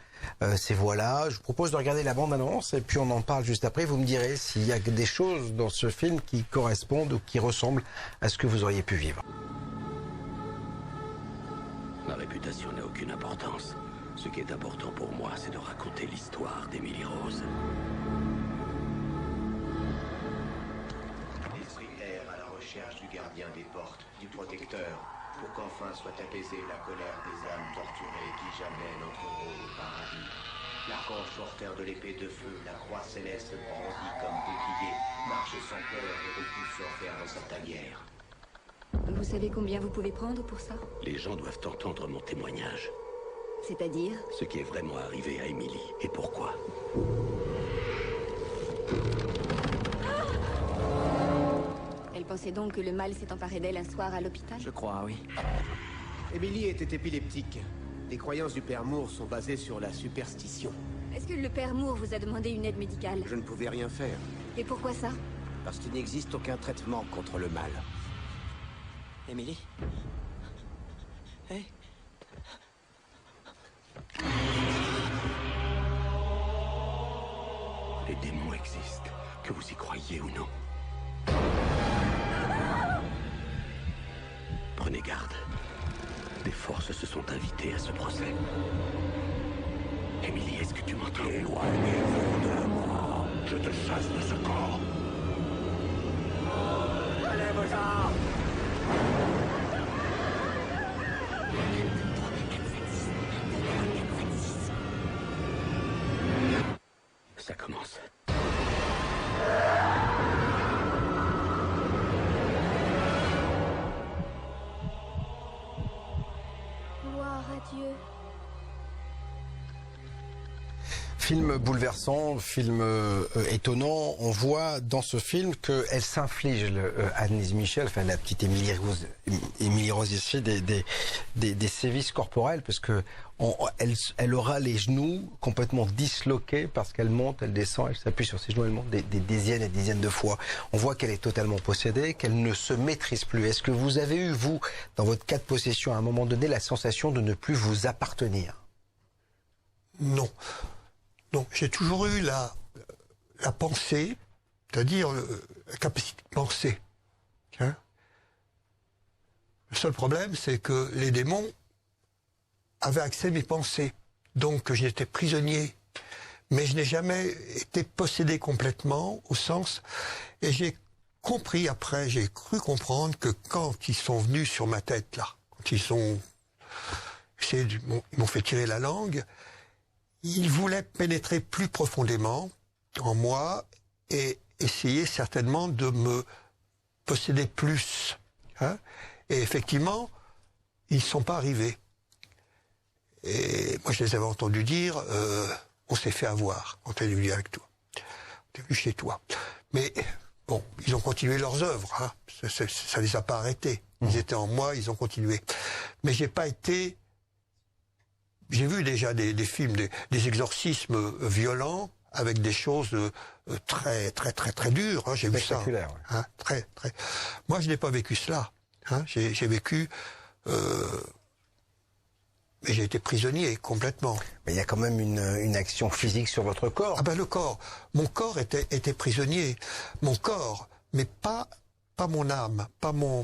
Ces voix-là, je vous propose de regarder la bande-annonce et puis on en parle juste après. Vous me direz s'il y a des choses dans ce film qui correspondent ou qui ressemblent à ce que vous auriez pu vivre. Ma réputation n'a aucune importance. Ce qui est important pour moi, c'est de raconter l'histoire d'Émilie Rose. L'esprit erre à la recherche du gardien des portes, du protecteur, pour qu'enfin soit apaisée la colère des âmes torturées qui jamais n'entreront au paradis. L'archange porteur de l'épée de feu, la croix céleste brandie comme bouclier, marche sans peur et repousse l'enfer dans sa tanière. Vous savez combien vous pouvez prendre pour ça? Les gens doivent entendre mon témoignage. C'est-à-dire? Ce qui est vraiment arrivé à Émilie et pourquoi. Elle pensait donc que le mal s'est emparé d'elle un soir à l'hôpital? Je crois, oui. Émilie était épileptique. Les croyances du père Moore sont basées sur la superstition. Est-ce que le père Moore vous a demandé une aide médicale? Je ne pouvais rien faire. Et pourquoi ça? Parce qu'il n'existe aucun traitement contre le mal. Émilie? Hey. Les démons existent, que vous y croyiez ou non. Prenez garde. Des forces se sont invitées à ce procès. Émilie, est-ce que tu m'entends? Éloignez-vous de moi. Je te chasse de ce corps. Allez-vous-en! Ça commence. Gloire à Dieu. Film bouleversant, film étonnant. On voit dans ce film qu'elle s'inflige, Anne-Lise Michel, enfin la petite Émilie Rose ici, des sévices corporels, parce que elle aura les genoux complètement disloqués parce qu'elle monte, elle descend, elle s'appuie sur ses genoux, elle monte des dizaines et des dizaines de fois. On voit qu'elle est totalement possédée, qu'elle ne se maîtrise plus. Est-ce que vous avez eu, vous, dans votre cas de possession, à un moment donné, la sensation de ne plus vous appartenir? Non. Donc j'ai toujours eu la pensée, c'est-à-dire la capacité de penser. Hein? Le seul problème, c'est que les démons avaient accès à mes pensées. Donc j'étais prisonnier, mais je n'ai jamais été possédé complètement au sens, et j'ai compris après, j'ai cru comprendre que quand ils sont venus sur ma tête là, quand ils m'ont fait tirer la langue, ils voulaient pénétrer plus profondément en moi et essayer certainement de me posséder plus. Hein, et effectivement, ils ne sont pas arrivés. Et moi, je les avais entendus dire, on s'est fait avoir quand elle est venue avec toi. On est venu chez toi. Mais bon, ils ont continué leurs œuvres. Hein. Ça les a pas arrêtés. Ils étaient en moi, ils ont continué. Mais j'ai pas été... J'ai vu déjà des films, des exorcismes violents avec des choses très dures. Hein. J'ai vu ça. Ouais. Hein, très. Moi, je n'ai pas vécu cela. Hein. J'ai vécu... mais j'ai été prisonnier complètement. Mais il y a quand même une action physique sur votre corps. Ah ben le corps. Mon corps était prisonnier. Mon corps, mais pas mon âme, pas ma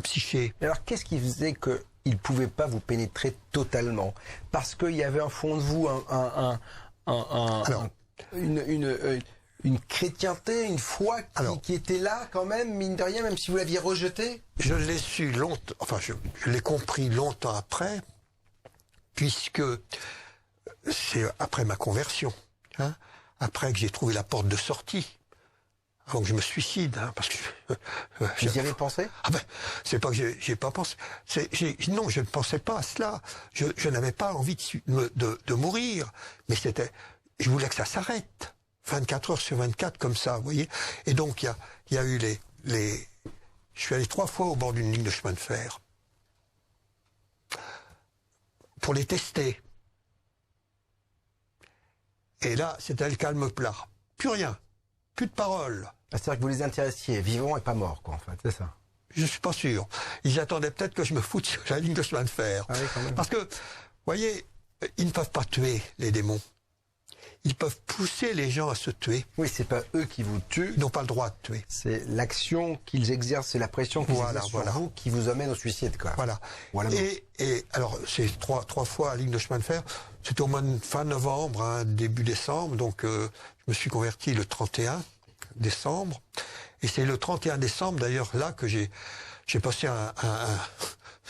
psyché. Mais alors qu'est-ce qui faisait que il pouvait pas vous pénétrer totalement? Parce qu'il y avait un fond de vous une chrétienté, une foi qui était là quand même, mine de rien, même si vous l'aviez rejeté? Je l'ai su longtemps, enfin je l'ai compris longtemps après, puisque c'est après ma conversion, hein, après que j'ai trouvé la porte de sortie, avant que je me suicide, hein, parce que... Vous y avez pensé? Ah ben, c'est pas que j'ai pas pensé. Non, je ne pensais pas à cela. Je n'avais pas envie de mourir, mais je voulais que ça s'arrête. 24 heures sur 24 comme ça, vous voyez. Et donc il y a eu je suis allé 3 fois au bord d'une ligne de chemin de fer pour les tester. Et là, c'était le calme plat. Plus rien, plus de paroles. C'est-à-dire que vous les intéressiez, vivants et pas morts, quoi, en fait, c'est ça? Je suis pas sûr. Ils attendaient peut-être que je me foute sur la ligne de chemin de fer. Ah oui, quand même. Parce que, vous voyez, ils ne peuvent pas tuer les démons. Ils peuvent pousser les gens à se tuer. Oui, c'est pas eux qui vous tuent. Ils n'ont pas le droit de tuer. C'est l'action qu'ils exercent, c'est la pression qu'ils exercent sur vous qui vous amène au suicide, quoi. Voilà. Et alors, c'est trois fois à ligne de chemin de fer. C'était au mois de fin novembre, hein, début décembre. Donc, je me suis converti le 31 décembre. Et c'est le 31 décembre, d'ailleurs, là, que j'ai passé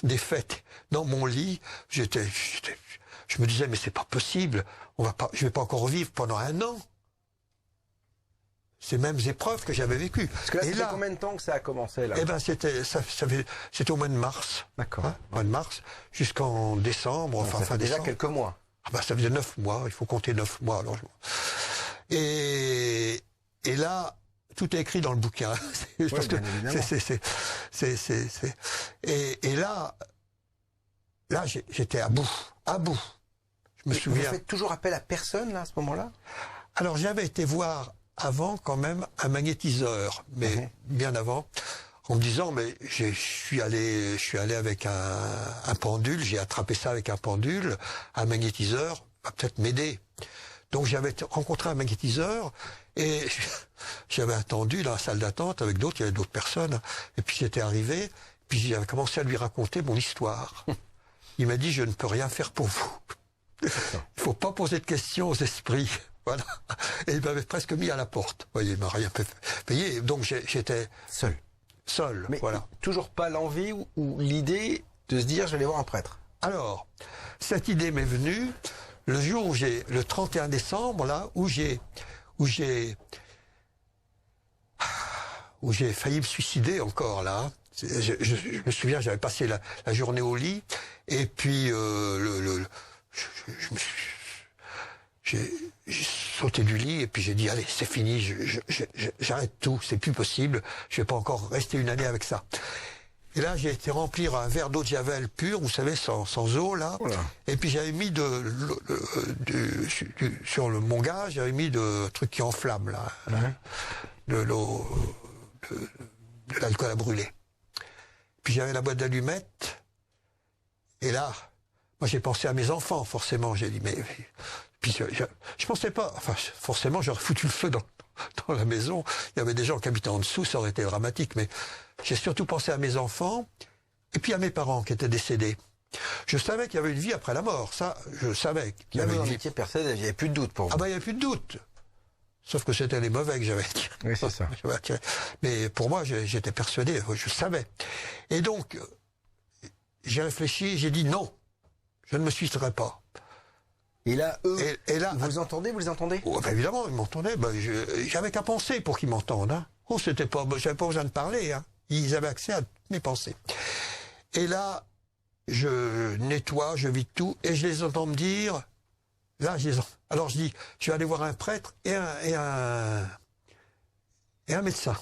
des fêtes dans mon lit. Je me disais, mais c'est pas possible. Je vais pas encore vivre pendant 1 an. Ces mêmes épreuves que j'avais vécues. Parce que là, c'était combien de temps que ça a commencé, là? Eh ben, c'était au mois de mars. D'accord. Hein, mois de mars, jusqu'en décembre, donc, enfin, ça fin fait déjà décembre. quelques mois. Ah ben, ça faisait 9 mois, il faut compter 9 mois. Alors et là, tout est écrit dans le bouquin. Parce que et là, j'étais à bout. Je me souviens. Vous faites toujours appel à personne, là, à ce moment-là? Alors, j'avais été voir avant, quand même, un magnétiseur, mais bien avant, en me disant, mais je suis allé avec un pendule, j'ai attrapé ça avec un pendule, un magnétiseur va peut-être m'aider. Donc, j'avais rencontré un magnétiseur, et j'avais attendu dans la salle d'attente avec d'autres, il y avait d'autres personnes, et puis j'étais arrivé, puis j'avais commencé à lui raconter mon histoire. Il m'a dit, je ne peux rien faire pour vous. Il ne faut pas poser de questions aux esprits. Voilà. Et il m'avait presque mis à la porte. Vous voyez, il m'a rien payé. Donc j'étais seul. Mais voilà. Toujours pas l'envie ou l'idée de se dire, je vais aller voir un prêtre? Alors, cette idée m'est venue le jour où le 31 décembre, là, où j'ai failli me suicider encore, là. Je me souviens, j'avais passé la journée au lit, et puis j'ai sauté du lit, et puis j'ai dit, allez, c'est fini, j'arrête tout, c'est plus possible, je vais pas encore rester 1 année avec ça. Et là, j'ai été remplir un verre d'eau de Javel pure, vous savez, sans eau, là. Voilà. Et puis j'avais mis sur mon gaz, j'avais mis de trucs qui enflamment, là. Ouais. De l'alcool à brûler. Puis j'avais la boîte d'allumettes, et là, moi j'ai pensé à mes enfants, forcément, j'ai dit, mais... Puis je pensais pas, enfin, forcément, j'aurais foutu le feu dans la maison, il y avait des gens qui habitaient en dessous, ça aurait été dramatique, mais j'ai surtout pensé à mes enfants, et puis à mes parents qui étaient décédés. Je savais qu'il y avait une vie après la mort, ça, je savais qu'il y avait Même une en vie. étiez persuadé, il n'y avait plus de doute pour vous. Ah ben, il n'y avait plus de doute. Sauf que c'était les mauvais que j'avais attirés. Oui, c'est ça. J'avais attiré. Mais pour moi, j'étais persuadé, je savais. Et donc, j'ai réfléchi, j'ai dit non, je ne me suiciderai pas. Et là, eux, Et là, vous les entendez oh, ben évidemment, ils m'entendaient. Ben, j'avais qu'à penser pour qu'ils m'entendent. Hein. Oh, c'était pas, j'avais pas besoin de parler. Hein. Ils avaient accès à mes pensées. Et là, je nettoie, je vide tout, et je les entends me dire. Là, alors je dis, je vais aller voir un prêtre et un médecin.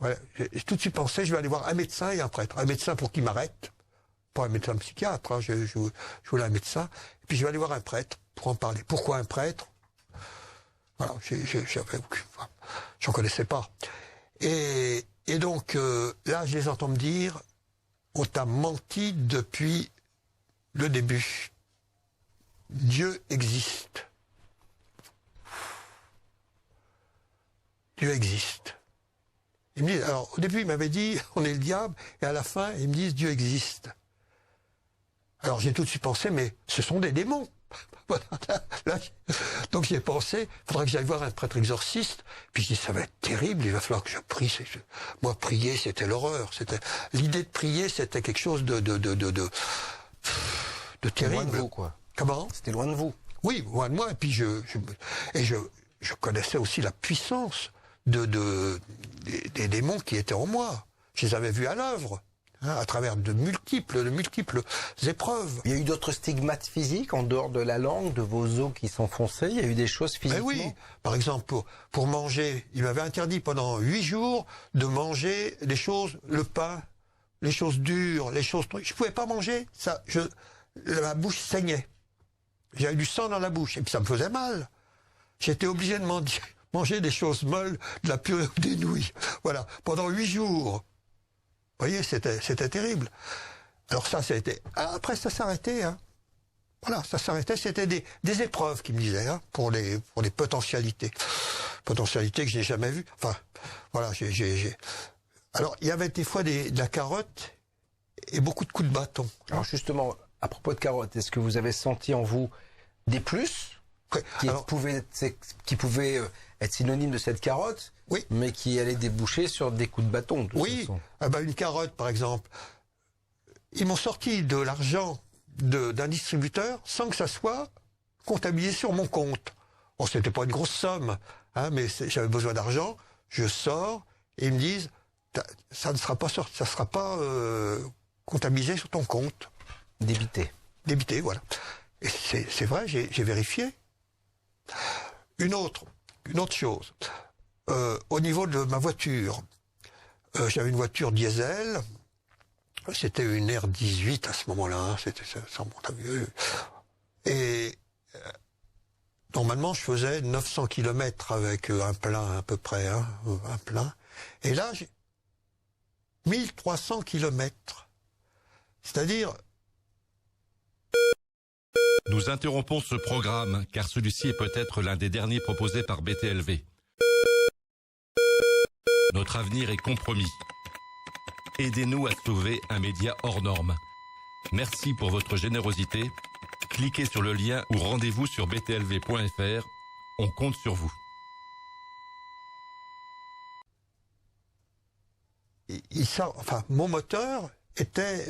Voilà. J'ai tout de suite pensé, je vais aller voir un médecin et un prêtre. Un médecin pour qu'il m'arrête, pas un médecin psychiatre. Hein, je voulais un médecin. Et puis je vais aller voir un prêtre pour en parler. Pourquoi un prêtre? Voilà, j'en connaissais pas. Et donc là, je les entends me dire, on t'a menti depuis le début. Dieu existe. Dieu existe. Ils me disent, alors au début, ils m'avaient dit, on est le diable, et à la fin, ils me disent, Dieu existe. Alors j'ai tout de suite pensé, mais ce sont des démons. Donc j'ai pensé, il faudrait que j'aille voir un prêtre exorciste. Puis je dis, ça va être terrible, il va falloir que je prie. Moi, prier, c'était l'horreur. L'idée de prier, c'était quelque chose de terrible. Loin de vous, quoi. Comment? C'était loin de vous. Oui, loin de moi. Et puis je connaissais aussi la puissance des démons qui étaient en moi. Je les avais vus à l'œuvre, hein, à travers de multiples épreuves. Il y a eu d'autres stigmates physiques en dehors de la langue, de vos os qui s'enfonçaient. Il y a eu des choses physiquement. Oui, par exemple, pour manger, il m'avait interdit pendant 8 jours de manger des choses, le pain, les choses dures, les choses. Je pouvais pas manger ça. Ma bouche saignait. J'avais du sang dans la bouche et puis ça me faisait mal. J'étais obligé de manger des choses molles, de la purée ou des nouilles. Voilà, pendant 8 jours. Vous voyez, c'était terrible. Alors ça a été. Après, ça s'arrêtait. Hein. Voilà, ça s'arrêtait. C'était des épreuves qui me disaient hein, pour les potentialités. Potentialités que je n'ai jamais vues. Enfin, voilà, Alors, il y avait des fois de la carotte et beaucoup de coups de bâton. Alors justement, à propos de carottes, est-ce que vous avez senti en vous des plus qui pouvaient être synonymes de cette carotte, oui, mais qui allaient déboucher sur des coups de bâton? Oui, une carotte par exemple. Ils m'ont sorti de l'argent d'un distributeur sans que ça soit comptabilisé sur mon compte. Bon, c'était pas une grosse somme, hein, mais j'avais besoin d'argent. Je sors et ils me disent ça ne sera pas comptabilisé sur ton compte. Débité, voilà. Et c'est vrai, j'ai vérifié. Une autre chose. Au niveau de ma voiture, j'avais une voiture diesel. C'était une R18 à ce moment-là. Hein, c'était ça remonte à vieux. Et normalement, je faisais 900 km avec un plein à peu près, hein, un plein. Et là, j'ai 1300 km. C'est-à-dire... Nous interrompons ce programme car celui-ci est peut-être l'un des derniers proposés par BTLV. Notre avenir est compromis. Aidez-nous à sauver un média hors norme. Merci pour votre générosité. Cliquez sur le lien ou rendez-vous sur btlv.fr. On compte sur vous. Mon moteur était,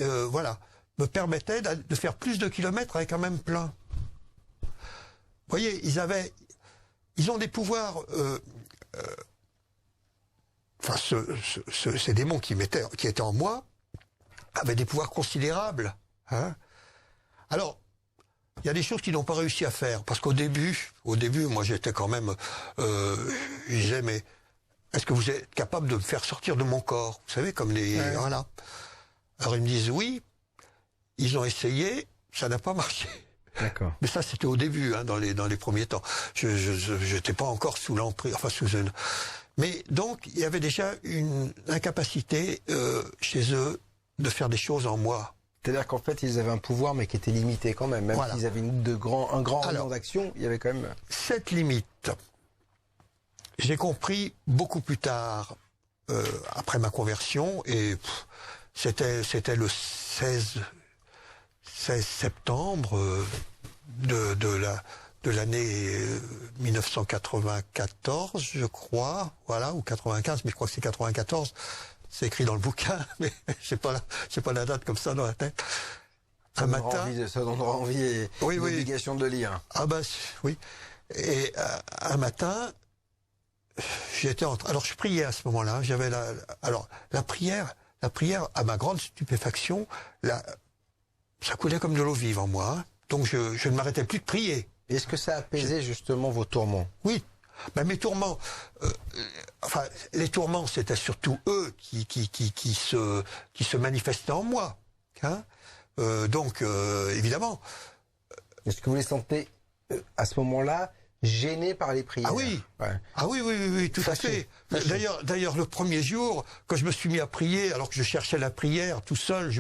me permettait de faire plus de kilomètres avec un même plein. Vous voyez, ils ont des pouvoirs. Ces démons qui étaient en moi avaient des pouvoirs considérables. Hein. Alors, il y a des choses qu'ils n'ont pas réussi à faire, parce qu'au début, moi j'étais quand même, je disais mais est-ce que vous êtes capable de me faire sortir de mon corps? Vous savez, comme les voilà. Alors ils me disent oui. Ils ont essayé, ça n'a pas marché. D'accord. Mais ça, c'était au début, hein, dans les premiers temps. Je n'étais pas encore sous l'emprise, sous une... Mais donc, il y avait déjà une incapacité chez eux de faire des choses en moi. C'est-à-dire qu'en fait, ils avaient un pouvoir, mais qui était limité quand même. Même voilà. s'ils avaient un grand rayon d'action, il y avait quand même... Cette limite, j'ai compris beaucoup plus tard, après ma conversion, et c'était le 16 16 septembre de l'année 1994, je crois, voilà, ou 95, mais je crois que c'est 94. C'est écrit dans le bouquin, mais j'ai pas la date comme ça dans la tête. Ça donnera envie et l'obligation de lire. Ah ben oui. Et un matin, alors je priais à ce moment-là. J'avais la prière, à ma grande stupéfaction, ça coulait comme de l'eau vive en moi. Hein. Donc je ne m'arrêtais plus de prier. Est-ce que ça apaisait justement vos tourments? Oui. Ben mes tourments, les tourments, c'était surtout eux qui se manifestaient en moi. Hein. Donc, évidemment. Est-ce que vous les sentez, à ce moment-là, gênés par les prières? Ah oui. Ouais. Ah oui, tout à fait. D'ailleurs, le premier jour, quand je me suis mis à prier, alors que je cherchais la prière tout seul,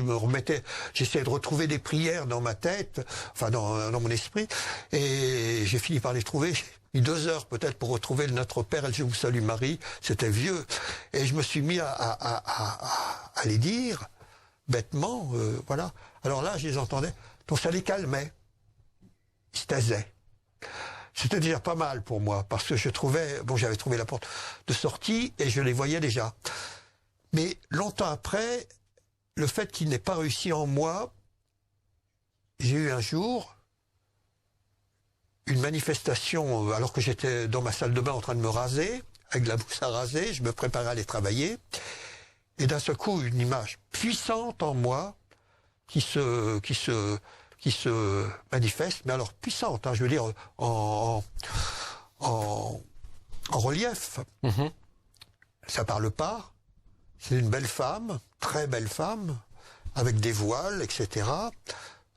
j'essayais de retrouver des prières dans ma tête, dans mon esprit, et j'ai fini par les trouver. J'ai mis 2 heures peut-être pour retrouver le Notre Père et le Je vous salue Marie. C'était vieux. Et je me suis mis à les dire, bêtement, voilà. Alors là, je les entendais. Donc ça les calmait. Ils se taisaient. C'était déjà pas mal pour moi, parce que j'avais trouvé la porte de sortie et je les voyais déjà. Mais longtemps après, le fait qu'ils n'aient pas réussi en moi, j'ai eu un jour une manifestation, alors que j'étais dans ma salle de bain en train de me raser, avec de la mousse à raser, je me préparais à aller travailler, et d'un seul coup, une image puissante en moi qui se manifeste, mais alors puissante, hein, je veux dire, en relief. Mm-hmm. Ça parle pas. C'est une belle femme, très belle femme, avec des voiles, etc.,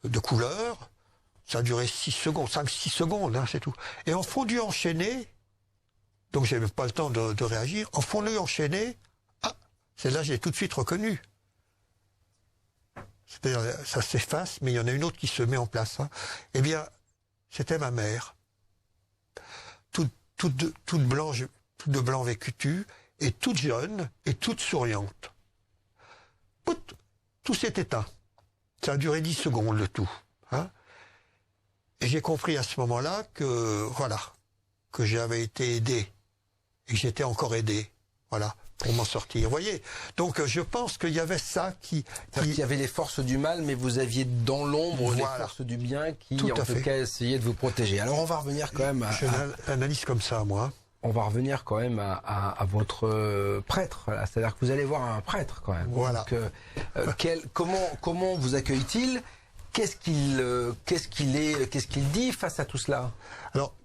de couleur. Ça a duré 6 secondes, 5-6 secondes, hein, c'est tout. Et en fondu enchaîné, donc j'avais pas le temps de réagir, en fondu enchaîné, celle-là, je l'ai tout de suite reconnue. C'est-à-dire, ça s'efface, mais il y en a une autre qui se met en place. Hein. Eh bien, c'était ma mère. Toute de blanc vêtue, et toute jeune, et toute souriante. Tout s'est éteint. Ça a duré 10 secondes, le tout. Hein. Et j'ai compris à ce moment-là que j'avais été aidé, et que j'étais encore aidé. Voilà. Pour m'en sortir, vous voyez. Donc je pense qu'il y avait ça qui... Il y avait les forces du mal, mais vous aviez dans l'ombre les forces du bien qui, en tout cas, essayaient de vous protéger. Alors on va revenir quand même Je l'analyse comme ça, moi. On va revenir quand même à votre prêtre. C'est-à-dire que vous allez voir un prêtre quand même. Voilà. Donc, comment vous accueille-t-il? Qu'est-ce qu'il dit face à tout cela? Alors,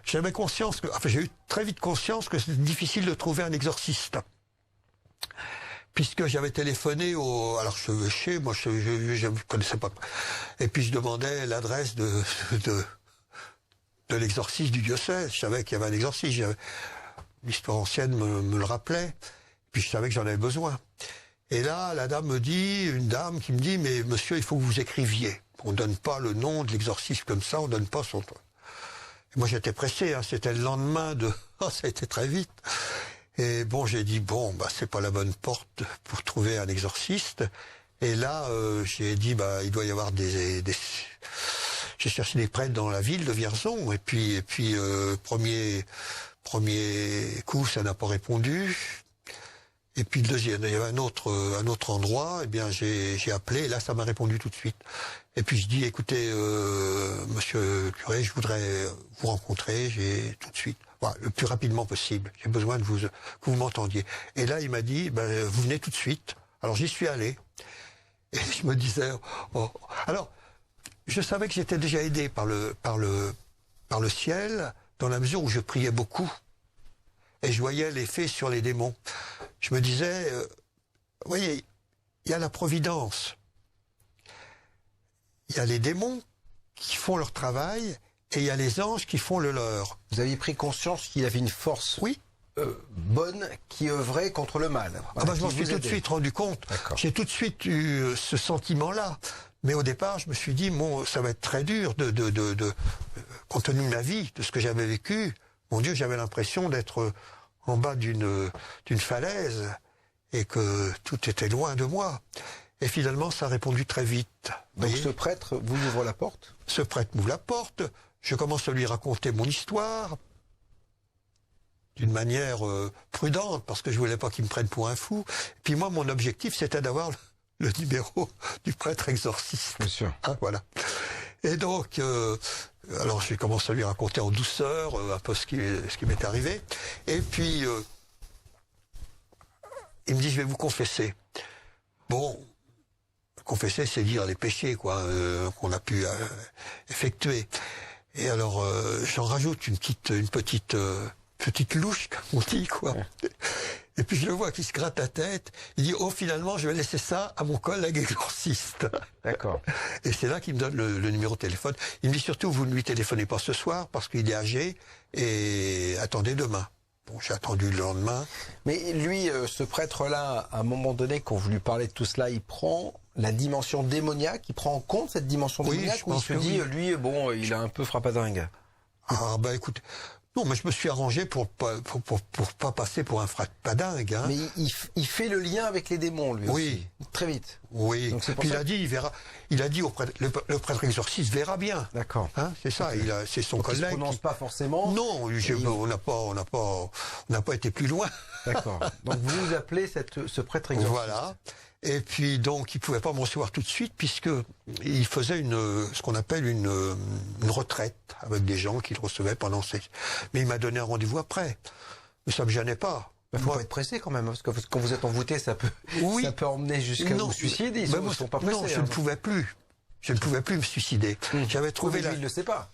j'avais conscience j'ai eu très vite conscience que c'était difficile de trouver un exorciste. Puisque j'avais téléphoné alors moi je ne connaissais pas. Et puis je demandais l'adresse de l'exorciste du diocèse. Je savais qu'il y avait un exorciste. L'histoire ancienne me le rappelait. Puis je savais que j'en avais besoin. Et là, une dame qui me dit, mais monsieur, il faut que vous écriviez. On donne pas le nom de l'exorciste comme ça, on donne pas son... Et moi j'étais pressé, hein, c'était le lendemain ça a été très vite. Et bon, j'ai dit, c'est pas la bonne porte pour trouver un exorciste. Et là, j'ai dit, il doit y avoir des... J'ai cherché des prêtres dans la ville de Vierzon. Et puis premier coup, ça n'a pas répondu. Et puis le deuxième, il y avait un autre endroit, j'ai appelé, et là ça m'a répondu tout de suite. Et puis je dis, écoutez, monsieur le curé, je voudrais vous rencontrer, tout de suite, le plus rapidement possible. J'ai besoin que vous m'entendiez. Et là il m'a dit, vous venez tout de suite. Alors j'y suis allé. Et je me disais, alors je savais que j'étais déjà aidé par le ciel, dans la mesure où je priais beaucoup. Et je voyais l'effet sur les démons. Je me disais, vous voyez, il y a la providence. Il y a les démons qui font leur travail et il y a les anges qui font le leur. Vous aviez pris conscience qu'il y avait une force bonne qui œuvrait contre le mal. Je m'en suis tout de suite rendu compte. J'ai tout de suite eu ce sentiment-là. Mais au départ, je me suis dit, ça va être très dur compte tenu de ma vie, de ce que j'avais vécu. Mon Dieu, j'avais l'impression d'être en bas d'une falaise et que tout était loin de moi. Et finalement, ça a répondu très vite. Donc ce prêtre vous ouvre la porte? Ce prêtre m'ouvre la porte, je commence à lui raconter mon histoire, d'une manière prudente, parce que je voulais pas qu'il me prenne pour un fou. Et puis moi, mon objectif, c'était d'avoir le numéro du prêtre exorciste. Bien sûr. Hein, voilà. Et donc, alors j'ai commencé à lui raconter en douceur un peu ce qui m'est arrivé. Et puis, il me dit, je vais vous confesser. Bon, confesser, c'est dire les péchés, quoi, qu'on a pu effectuer. Et alors, j'en rajoute une petite louche, comme on dit, quoi. Ouais. Et puis je le vois qui se gratte la tête. Il dit, oh, finalement, je vais laisser ça à mon collègue exorciste. D'accord. Et c'est là qu'il me donne le numéro de téléphone. Il me dit surtout, vous ne lui téléphonez pas ce soir parce qu'il est âgé et attendez demain. Bon, j'ai attendu le lendemain. Mais lui, ce prêtre-là, à un moment donné, quand vous lui parlez de tout cela, il prend la dimension démoniaque, il prend en compte cette dimension démoniaque, ou il se dit, lui, bon, il a un peu frappadingue? Ah, bah écoute, non, mais je me suis arrangé pour pas passer pour un frappadingue. Hein. Mais il fait le lien avec les démons, lui oui. Aussi, très vite. Oui, donc puis il a dit au prêtre, le prêtre exorciste verra bien. D'accord. Hein, c'est ça, c'est son donc collègue. Il ne se prononce pas forcément. Non, on n'a pas été plus loin. D'accord. Donc vous appelez ce prêtre exorciste. Voilà. Et puis donc il pouvait pas me recevoir tout de suite puisque il faisait ce qu'on appelle une retraite avec des gens qu'il recevait pendant mais il m'a donné un rendez-vous après. Mais ça me gênait pas. Il faut pas être pressé quand même, parce que quand vous êtes envoûté, ça peut emmener jusqu'à vous suicider. Ils sont pas pressés. Non, je ne pouvais plus. Je ne pouvais plus me suicider. J'avais trouvé il ne le sait pas.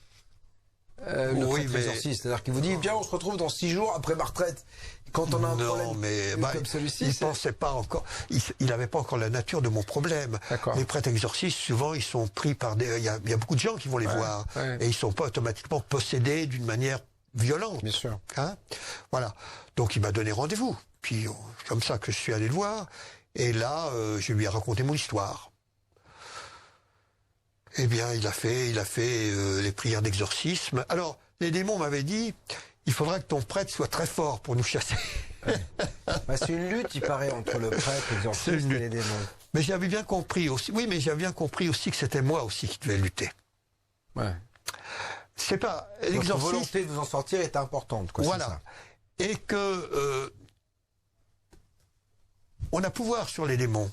Le prêtre exorciste, c'est-à-dire qu'il vous dit, bien, on se retrouve dans 6 jours après ma retraite. Quand on a un problème comme celui-ci, il pensait pas encore, il n'avait pas encore la nature de mon problème. Les prêtres exorcistes, souvent, ils sont pris par il y a beaucoup de gens qui vont les voir, et ils sont pas automatiquement possédés d'une manière violente. Bien sûr. Hein, voilà. Donc il m'a donné rendez-vous. Puis c'est comme ça que je suis allé le voir. Et là, je lui ai raconté mon histoire. Eh bien, il a fait les prières d'exorcisme. Alors, les démons m'avaient dit, il faudra que ton prêtre soit très fort pour nous chasser. C'est une lutte, il paraît, entre le prêtre exorciste et les démons. Mais j'avais bien compris aussi. Oui, mais j'avais bien compris aussi que c'était moi aussi qui devais lutter. Ouais. C'est pas l'exorcisme. Votre volonté de vous en sortir est importante, quoi. Voilà. Ça. Et que on a pouvoir sur les démons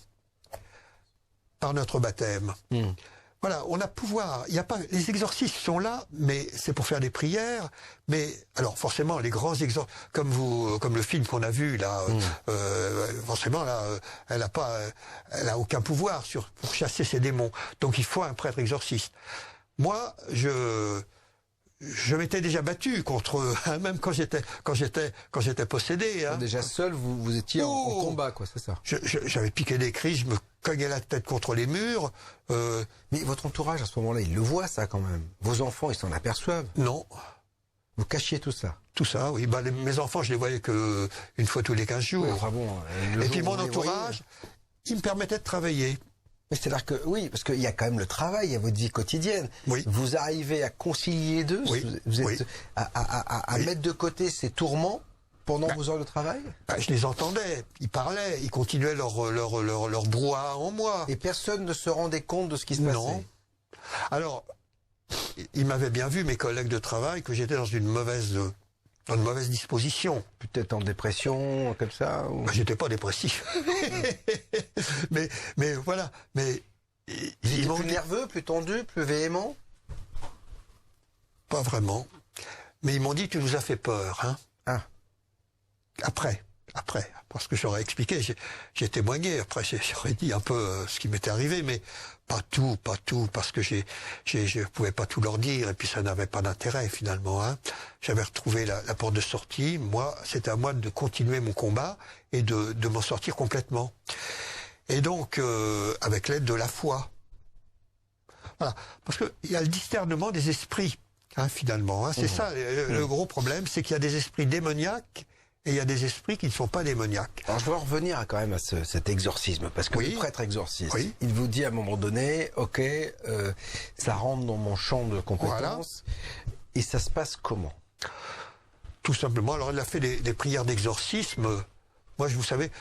par notre baptême. Voilà, on a pouvoir. Il y a pas, les exorcistes sont là, mais c'est pour faire des prières. Mais alors forcément, les grands exorcistes, comme le film qu'on a vu là, forcément là, elle a aucun pouvoir pour chasser ces démons. Donc il faut un prêtre exorciste. Moi, je m'étais déjà battu contre eux, hein, même quand j'étais possédé. Hein. Déjà seul, vous étiez en combat, quoi, c'est ça. J'avais piqué des cris, je me cognais la tête contre les murs. Mais votre entourage, à ce moment-là, il le voit, ça, quand même. Vos enfants, ils s'en aperçoivent. Non. Vous cachiez tout ça. Tout ça, oui. Mes enfants, je les voyais que une fois tous les 15 jours. Oui, bon, et puis mon entourage, il me permettait de travailler. C'est-à-dire que, oui, parce qu'il y a quand même le travail, il y a votre vie quotidienne. Oui. Vous arrivez à concilier les deux, vous êtes à mettre de côté ces tourments pendant vos heures de travail. Je les entendais, ils parlaient, ils continuaient leur brouhaha en moi. Et personne ne se rendait compte de ce qui se passait. Non. Alors, ils m'avaient bien vu, mes collègues de travail, que j'étais dans une mauvaise disposition. Peut-être en dépression, comme ça ou... J'étais pas dépressif. mais voilà. Mais ils étaient plus nerveux, plus tendus, plus véhéments? Pas vraiment. Mais ils m'ont dit, tu nous as fait peur, hein. Ah. Après, parce que j'aurais expliqué, j'ai témoigné, après j'aurais dit un peu ce qui m'était arrivé, mais pas tout, parce que je pouvais pas tout leur dire, et puis ça n'avait pas d'intérêt finalement. Hein. J'avais retrouvé la porte de sortie, moi, c'était à moi de continuer mon combat et de m'en sortir complètement. Et donc, avec l'aide de la foi. Voilà, parce que il y a le discernement des esprits, hein, finalement. Hein. C'est ça, le gros problème, c'est qu'il y a des esprits démoniaques, et il y a des esprits qui ne sont pas démoniaques. Alors je veux en revenir quand même à cet exorcisme, parce que le prêtre exorciste, il vous dit à un moment donné, ok, ça rentre dans mon champ de compétences, et ça se passe comment? Tout simplement, alors il a fait des prières d'exorcisme Moi, vous savez,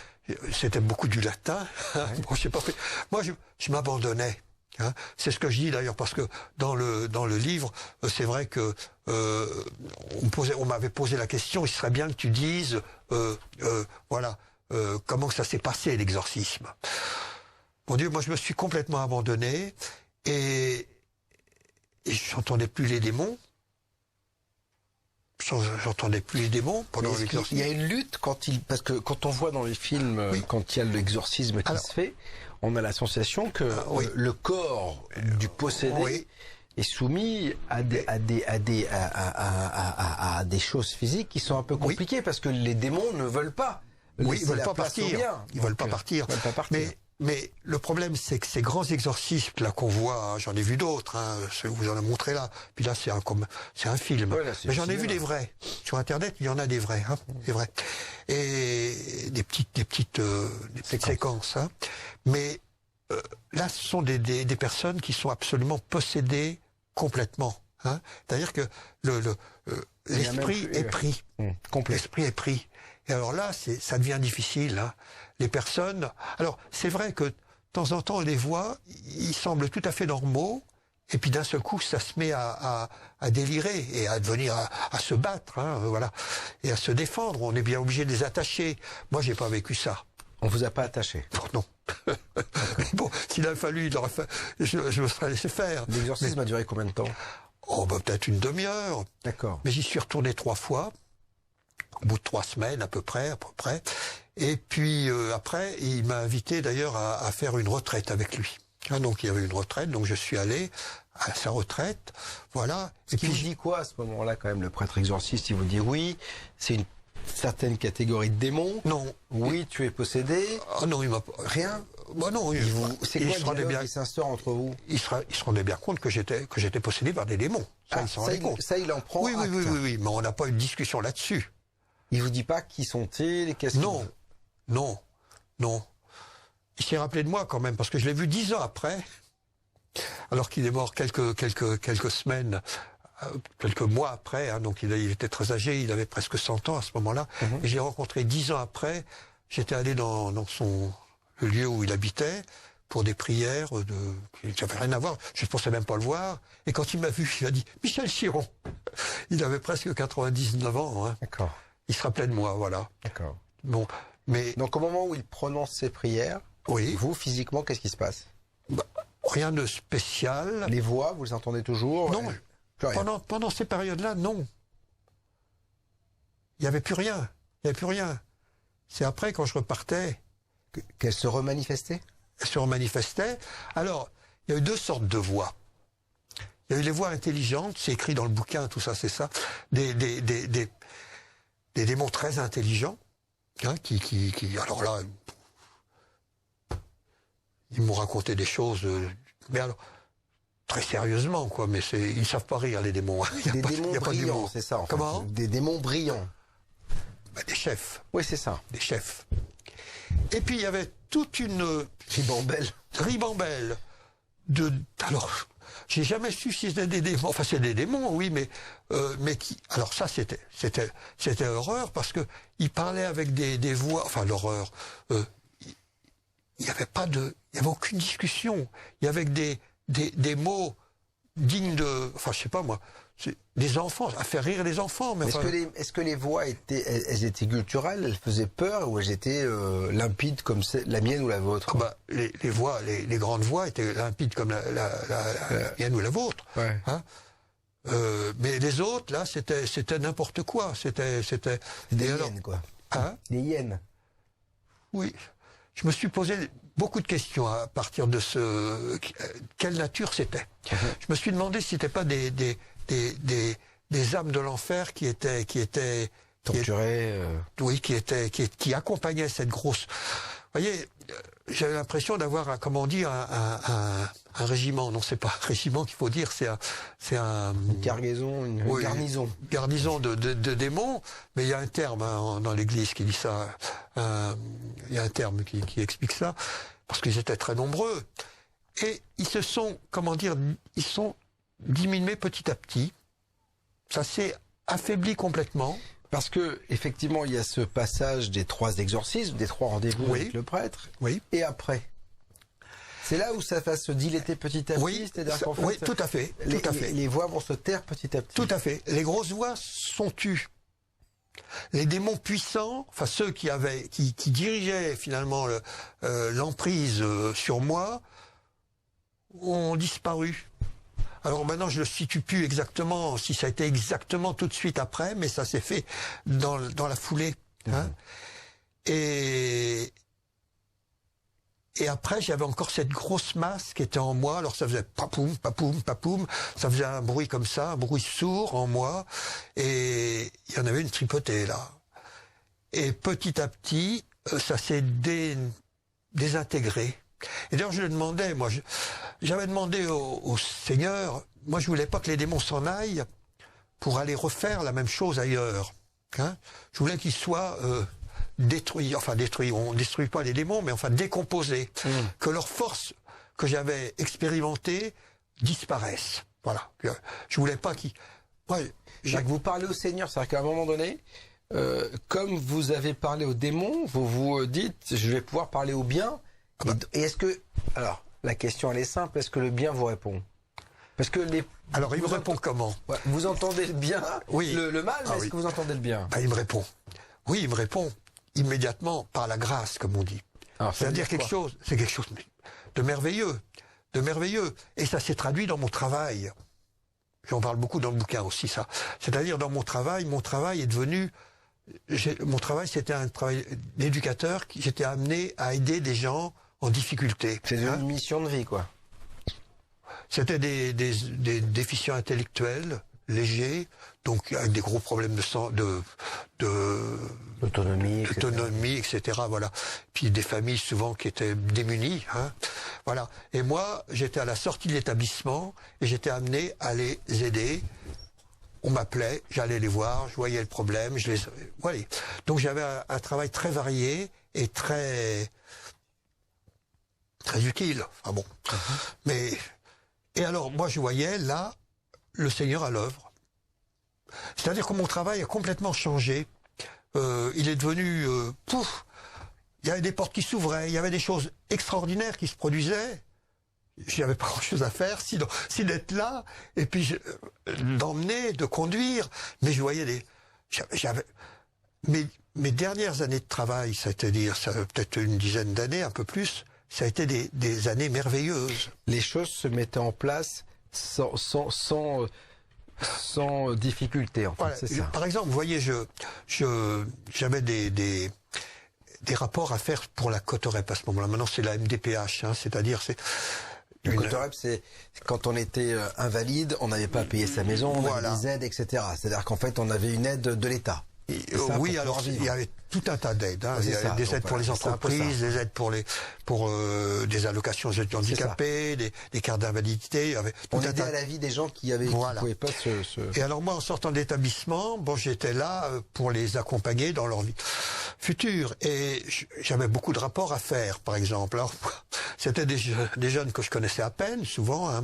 c'était beaucoup du latin. Bon, j'ai pas fait. Moi, je m'abandonnais. Hein. C'est ce que je dis d'ailleurs, parce que dans le livre, c'est vrai que on m'avait posé la question, il serait bien que tu dises, voilà, comment ça s'est passé l'exorcisme. Mon Dieu, moi je me suis complètement abandonné et j'entendais plus les démons. J'entendais plus les démons pendant l'exorcisme. Il y a une lutte parce que quand on voit dans les films, quand il y a l'exorcisme qui se fait, on a la sensation que le corps du possédé est soumis à des choses physiques qui sont un peu compliquées parce que les démons ne veulent pas. Ils veulent pas partir. Ils veulent pas partir. Mais le problème, c'est que ces grands exorcismes là qu'on voit, j'en ai vu d'autres, hein, vous en a montré là. Puis là, c'est un film. Ouais, là, mais j'en ai vu des vrais. Sur Internet, il y en a des vrais, hein, des vrais. Et des petites séquences. Hein. Mais là, ce sont des personnes qui sont absolument possédées complètement. Hein. C'est-à-dire que l'esprit est pris. L'esprit est pris. Et alors là, ça devient difficile. Hein. Les personnes... Alors, c'est vrai que de temps en temps, on les voit, ils semblent tout à fait normaux, et puis d'un seul coup, ça se met à délirer et à devenir à se battre, hein, voilà, et à se défendre. On est bien obligé de les attacher. Moi, j'ai pas vécu ça. On vous a pas attaché? Non. Bon, s'il a fallu, je me serais laissé faire. L'exorcisme a duré combien de temps? Oh, bah, peut-être une demi-heure. D'accord. Mais j'y suis retourné 3 fois. Au bout de 3 semaines à peu près. Et puis après, il m'a invité d'ailleurs à faire une retraite avec lui. Hein, donc il y avait une retraite, donc je suis allé à sa retraite, voilà. Et puis je dis quoi à ce moment-là quand même, le prêtre exorciste, il vous dit oui, c'est une certaine catégorie de démons. Non. Oui, tu es possédé. Ah non, il m'a rien. Bah non. C'est quoi le dialogue qui s'instaure entre vous? Il se rendait bien compte que j'étais possédé par des démons. Ça, il s'en rendait compte. Ça, il en prend acte. Oui, mais on n'a pas eu de discussion là-dessus. Il vous dit pas qui sont-ils? Non. Il s'est rappelé de moi quand même, parce que je l'ai vu 10 ans après, alors qu'il est mort quelques semaines, quelques mois après, hein, donc il était très âgé, il avait presque 100 ans à ce moment-là, et j'ai rencontré 10 ans après, j'étais allé dans le lieu où il habitait, pour des prières qui n'avaient rien à voir, je ne pensais même pas le voir, et quand il m'a vu, il a dit « Michel Chiron !» Il avait presque 99 ans. Hein. D'accord. Il se rappelait de moi, voilà. D'accord. Bon, mais... Donc au moment où il prononce ses prières, vous, physiquement, qu'est-ce qui se passe? Rien de spécial. Les voix, vous les entendez toujours? Non, pendant ces périodes-là, non. Il n'y avait plus rien. C'est après, quand je repartais... Qu'elles se remanifestaient? Elles se remanifestaient. Alors, il y a eu 2 sortes de voix. Il y a eu les voix intelligentes, c'est écrit dans le bouquin, tout ça, c'est ça. Des démons très intelligents, hein, qui alors là, ils m'ont raconté des choses, mais alors, très sérieusement, quoi, mais ils savent pas rire, les démons. Des démons brillants, c'est ça, en fait. Comment? Des démons brillants. Bah, des chefs. Oui, c'est ça. Des chefs. Et puis, il y avait toute une... Ribambelle. Alors... J'ai jamais su si c'était des démons. Enfin, c'est des démons, oui, mais qui... Alors ça, c'était horreur, parce que il parlait avec des voix... Enfin, l'horreur... il n'y avait aucune discussion. Il y avait des mots dignes de... Enfin, je sais pas, moi... Des enfants, à faire rire les enfants. Mais est-ce que les voix elles étaient gutturales, elles faisaient peur, ou elles étaient limpides comme la mienne ou la vôtre? Les voix, les grandes voix étaient limpides comme la mienne ou la vôtre. Ouais. Hein, mais les autres, là, c'était n'importe quoi. C'était des hyènes, quoi. Hein? Des hyènes. Oui. Je me suis posé beaucoup de questions à partir de quelle nature c'était. Je me suis demandé si c'était pas des âmes de l'enfer qui étaient torturées. Oui, qui accompagnaient cette grosse. Vous voyez, j'avais l'impression d'avoir, comment dire, un régiment. Non, c'est pas un régiment qu'il faut dire, c'est une cargaison, une garnison. Garnison de démons, mais il y a un terme dans l'Église qui dit ça. Il y a un terme qui explique ça, parce qu'ils étaient très nombreux. Et ils se sont, comment dire, ils sont diminués petit à petit. Ça s'est affaibli complètement. Parce que, effectivement, il y a ce passage des 3 exorcismes, des 3 rendez-vous avec le prêtre. Oui. Et après, c'est là où ça va se dilater petit à petit. Oui, C'est-à-dire qu'en fait, oui, tout à fait. Les voix vont se taire petit à petit. Tout à fait. Les grosses voix sont tues. Les démons puissants, enfin ceux qui dirigeaient finalement l'emprise sur moi, ont disparu. Alors maintenant, je ne situe plus exactement si ça a été exactement tout de suite après, mais ça s'est fait dans la foulée. Hein. Et après, j'avais encore cette grosse masse qui était en moi. Alors ça faisait papoum, papoum, papoum. Ça faisait un bruit comme ça, un bruit sourd en moi. Et il y en avait une tripotée là. Et petit à petit, ça s'est désintégré. Et d'ailleurs, je le demandais, moi, j'avais demandé au Seigneur, moi je voulais pas que les démons s'en aillent pour aller refaire la même chose ailleurs. Hein. Je voulais qu'ils soient détruits, on ne détruit pas les démons, mais enfin décomposés. Que leurs forces que j'avais expérimentées disparaissent. Voilà. Je voulais pas qu'ils... Ouais, vous parlez au Seigneur, c'est-à-dire qu'à un moment donné, comme vous avez parlé aux démons, vous vous dites, je vais pouvoir parler au bien. Et est-ce que... Alors, la question, elle est simple. Est-ce que le bien vous répond? Parce que Alors, il me répond comment? Vous entendez le bien, oui. le mal, mais est-ce que vous entendez le bien? Il me répond. Oui, il me répond immédiatement par la grâce, comme on dit. C'est-à-dire c'est quelque chose de merveilleux. De merveilleux. Et ça s'est traduit dans mon travail. J'en parle beaucoup dans le bouquin aussi, ça. C'est-à-dire dans mon travail est devenu... Mon travail, c'était un travail d'éducateur. J'étais amené à aider des gens en difficulté. C'est une mission de vie, quoi. C'était des déficients intellectuels, légers, donc avec des gros problèmes d'autonomie, etc. Voilà. Puis des familles souvent qui étaient démunies. Hein. Voilà. Et moi, j'étais à la sortie de l'établissement et j'étais amené à les aider. On m'appelait, j'allais les voir, je voyais le problème, voilà. Donc j'avais un travail très varié et très utile. Enfin bon. Et alors, moi je voyais là le Seigneur à l'œuvre. C'est-à-dire que mon travail a complètement changé. Il est devenu il y avait des portes qui s'ouvraient, il y avait des choses extraordinaires qui se produisaient. Je n'avais pas grand-chose à faire, si d'être là, et puis d'emmener, de conduire. Mais je voyais mes dernières années de travail, c'est-à-dire ça peut-être une dizaine d'années, un peu plus, ça a été des années merveilleuses. Les choses se mettaient en place sans difficulté, en fait, voilà. C'est ça. Par exemple, vous voyez, j'avais des rapports à faire pour la Cotorep à ce moment-là. Maintenant, c'est la MDPH, hein, c'est-à-dire Le Cotorep, c'est quand on était invalide, on n'avait pas à payer sa maison, on avait des aides, etc. C'est-à-dire qu'en fait, on avait une aide de l'État. Oui, alors il y avait tout un tas d'aides. Hein. Il y avait des aides pour les entreprises, des aides pour des allocations aux handicapés, des cartes d'invalidité. On aidait à la vie des gens qui pouvaient pas se... Et alors moi, en sortant de l'établissement, j'étais là pour les accompagner dans leur vie future. Et j'avais beaucoup de rapports à faire, par exemple. Alors, c'était des jeunes que je connaissais à peine, souvent. Hein.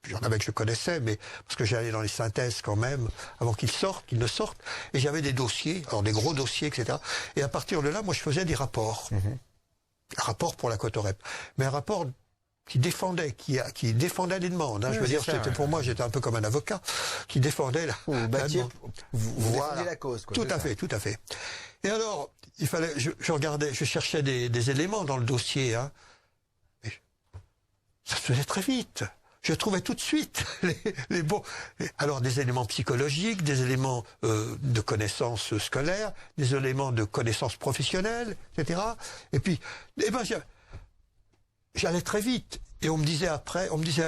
J'en avais que je connaissais, mais parce que j'allais dans les synthèses quand même, avant qu'ils ne sortent. Et j'avais des dossiers, alors des gros dossiers, etc. Et à partir de là, moi, je faisais des rapports. Un rapport pour la Cotorep. Mais un rapport qui défendait les demandes. Hein. Je veux dire, pour moi, j'étais un peu comme un avocat qui défendait la demande. Vous défendiez la cause, quoi. Tout à fait. Et alors, il fallait, je cherchais des éléments dans le dossier, hein. Et ça se faisait très vite. Je trouvais tout de suite les bons. Alors des éléments psychologiques, des éléments de connaissances scolaires, des éléments de connaissances professionnelles, etc. Et puis, j'allais très vite. Et on me disait à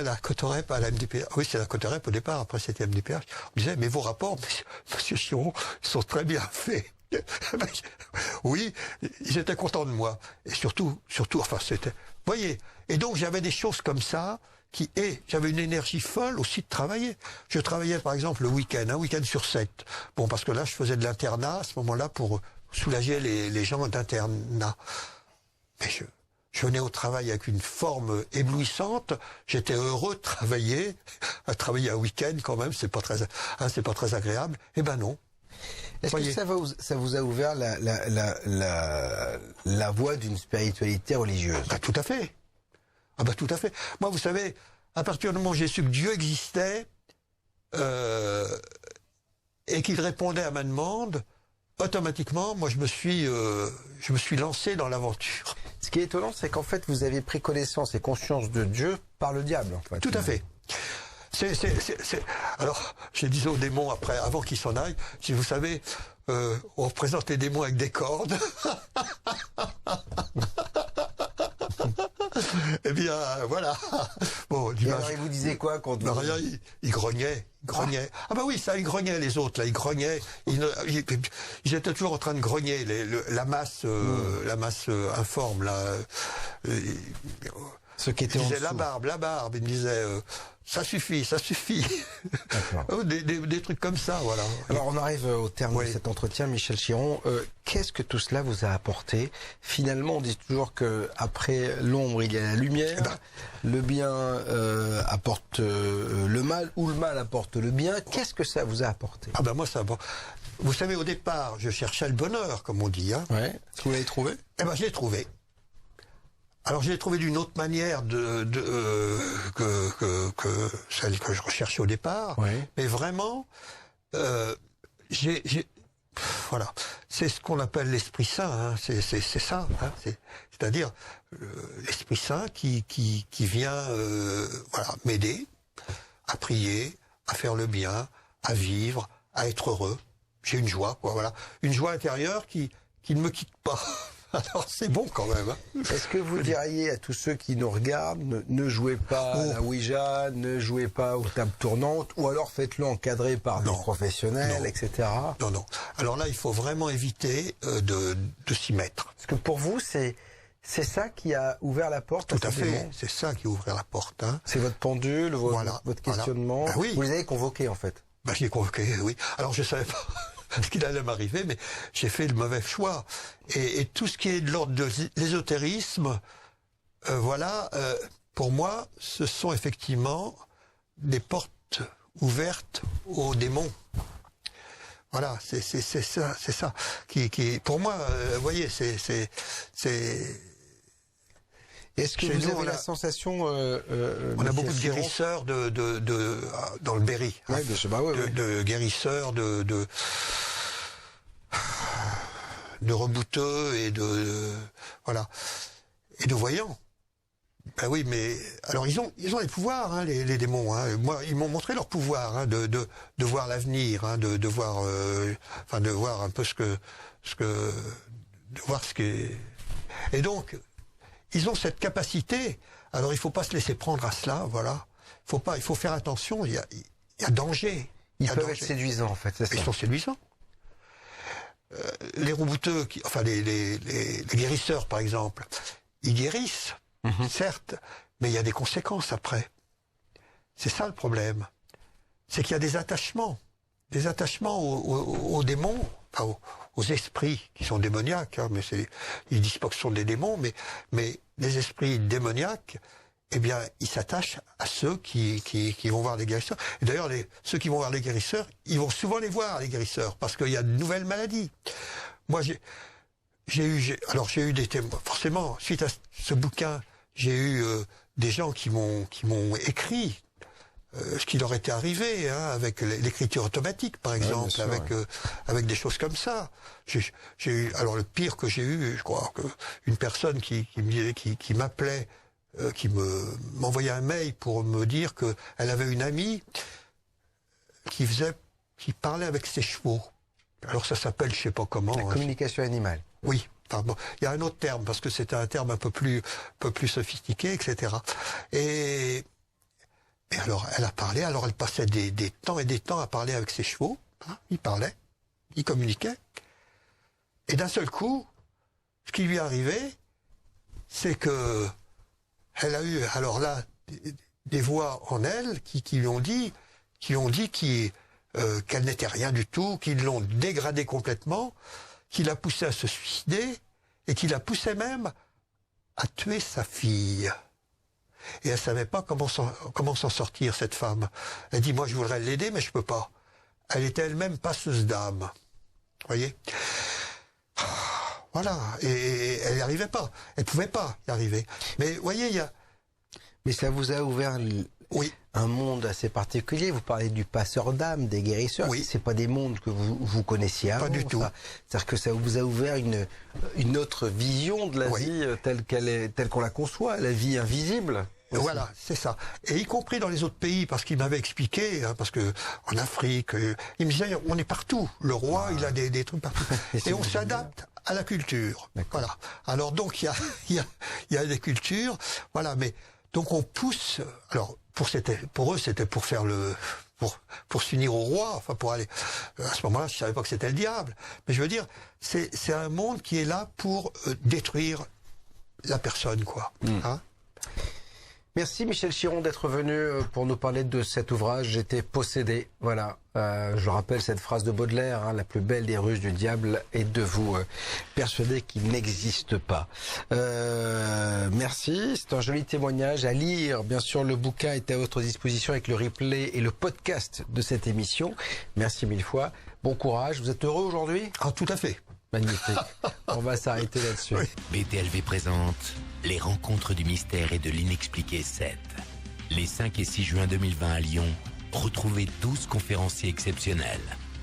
la Cotorep, à la MDPH, oui c'est la Cotorep au départ, après c'était MDPH, on me disait mais vos rapports, monsieur Chiron, sont très bien faits. Oui, ils étaient contents de moi. Et surtout, enfin c'était, voyez. Et donc j'avais des choses comme ça. J'avais une énergie folle aussi de travailler. Je travaillais par exemple le week-end, un week-end sur 7. Bon, parce que là, je faisais de l'internat à ce moment-là pour soulager les gens d'internat. Mais je venais au travail avec une forme éblouissante. J'étais heureux de travailler. À travailler un week-end quand même, c'est pas très agréable. Eh ben non. Est-ce que ça vous a ouvert la voie d'une spiritualité religieuse? Tout à fait. Ah bah tout à fait. Moi, vous savez, à partir du moment où j'ai su que Dieu existait et qu'il répondait à ma demande, automatiquement, moi, je me suis lancé dans l'aventure. Ce qui est étonnant, c'est qu'en fait, vous avez pris connaissance et conscience de Dieu par le diable, en fait. Tout à fait. Alors, je disais aux démons avant qu'ils s'en aillent, si vous savez, on représente les démons avec des cordes. Eh bien, voilà. Bon, et alors, il vous disait quoi quand vous... Rien, il grognait. Ah bah oui, ça, ils grognaient, les autres, là, ils grognaient. Ils étaient toujours en train de grogner, la masse informe, là. Ce qui était il disait la barbe, il me disait ça suffit. des trucs comme ça, voilà. Alors on arrive au terme de cet entretien, Michel Chiron. Qu'est-ce que tout cela vous a apporté? Finalement, on dit toujours que après l'ombre, il y a la lumière. Le bien apporte le mal, ou le mal apporte le bien. Qu'est-ce que ça vous a apporté? Ah ben moi, ça. Vous savez, au départ, je cherchais le bonheur, comme on dit. Hein. Ouais. Vous l'avez trouvé? Eh ben, je l'ai trouvé. Alors je l'ai trouvé d'une autre manière que celle que je recherchais au départ, mais vraiment, voilà, c'est ce qu'on appelle l'Esprit Saint, hein. C'est ça, hein. C'est-à-dire l'Esprit Saint qui vient m'aider à prier, à faire le bien, à vivre, à être heureux. J'ai une joie, voilà, une joie intérieure qui ne me quitte pas. Alors c'est bon quand même. Hein. Est-ce que vous diriez à tous ceux qui nous regardent, ne jouez pas à la Ouija, ne jouez pas aux tables tournantes, ou alors faites-le encadrer par des professionnels, etc. Non. Alors là, il faut vraiment éviter de s'y mettre. Parce que pour vous, c'est ça qui a ouvert la porte. Tout à fait, c'est ça qui a ouvert la porte. Hein. C'est votre pendule, votre questionnement. Ben oui. Vous les avez convoqués en fait. Ben, je l'ai convoqué, oui. Alors je savais pas ce qu'il allait m'arriver, mais j'ai fait le mauvais choix. Et tout ce qui est de l'ordre de l'ésotérisme, pour moi, ce sont effectivement des portes ouvertes aux démons. Voilà, c'est ça qui pour moi, vous voyez, c'est. Est-ce que vous avez la sensation on a beaucoup de guérisseurs dans le Berry, hein, de guérisseurs, de rebouteux et voilà, et de voyants. Ben oui, mais alors ils ont les pouvoirs, hein, les démons. Hein. Moi, ils m'ont montré leur pouvoir, hein, de voir l'avenir, hein, de voir, de voir un peu de voir ce qui. Et donc, ils ont cette capacité. Alors, il faut pas se laisser prendre à cela, voilà. Il faut faire attention. Il y a danger. Ils peuvent être séduisants, en fait. Ils sont séduisants. Les rebouteux, les guérisseurs, par exemple, ils guérissent. Certes, mais il y a des conséquences après. C'est ça le problème. C'est qu'il y a des attachements aux démons, enfin, aux esprits qui sont démoniaques. Hein, mais ils disent pas que ce sont des démons, mais les esprits démoniaques, eh bien, ils s'attachent à ceux qui vont voir les guérisseurs. Et d'ailleurs, ceux qui vont voir les guérisseurs, ils vont souvent les voir, les guérisseurs, parce qu'il y a de nouvelles maladies. Moi, j'ai eu des témoins. Forcément, suite à ce bouquin, j'ai eu des gens qui m'ont écrit ce qui leur était arrivé, hein, avec l'écriture automatique, par exemple, sûr, avec des choses comme ça. J'ai eu, alors le pire que j'ai eu, je crois, une personne qui m'appelait, qui m'envoyait un mail pour me dire que elle avait une amie qui parlait avec ses chevaux. Alors ça s'appelle, je sais pas comment. La communication animale. Oui. Pardon. Il y a un autre terme, parce que c'était un terme un peu plus sophistiqué, etc. Et alors, elle a parlé, alors elle passait des temps et des temps à parler avec ses chevaux. Hein, il parlait, il communiquait. Et d'un seul coup, ce qui lui est arrivé, c'est que elle a eu, alors là, des voix en elle qui lui ont dit qu'elle n'était rien du tout, qui l'ont dégradée complètement, qui l'a poussée à se suicider, et qui la poussait même à tuer sa fille. Et elle savait pas comment s'en sortir, cette femme. Elle dit, moi je voudrais l'aider, mais je peux pas. Elle était elle-même passeuse d'âme. voyez. Voilà, et elle n'y arrivait pas. Elle pouvait pas y arriver. Mais vous voyez, il y a... Mais ça vous a ouvert un monde assez particulier. Vous parlez du passeur d'âme, des guérisseurs. Oui. C'est pas des mondes que vous connaissiez avant. Pas du tout. C'est-à-dire que ça vous a ouvert une autre vision de la vie telle qu'on la conçoit, la vie invisible. Aussi. Voilà, c'est ça. Et y compris dans les autres pays, parce qu'il m'avait expliqué, parce que en Afrique, il me disait, on est partout. Le roi, il a des trucs partout. Et on s'adapte à la culture. Voilà. Alors donc, il y a des cultures. Voilà, mais donc on pousse. Alors, pour eux, c'était pour faire pour s'unir au roi, enfin pour aller. À ce moment-là, je savais pas que c'était le diable. Mais je veux dire, c'est un monde qui est là pour détruire la personne, quoi. Hein? Merci Michel Chiron d'être venu pour nous parler de cet ouvrage. J'étais possédé. Voilà. Je rappelle cette phrase de Baudelaire, la plus belle des ruses du diable est de vous persuader qu'il n'existe pas. Merci. C'est un joli témoignage à lire. Bien sûr, le bouquin est à votre disposition avec le replay et le podcast de cette émission. Merci mille fois. Bon courage. Vous êtes heureux aujourd'hui? Ah, tout à fait. Magnifique. On va s'arrêter là-dessus. BTLV présente les rencontres du mystère et de l'inexpliqué 7. Les 5 et 6 juin 2020 à Lyon, retrouvez 12 conférenciers exceptionnels.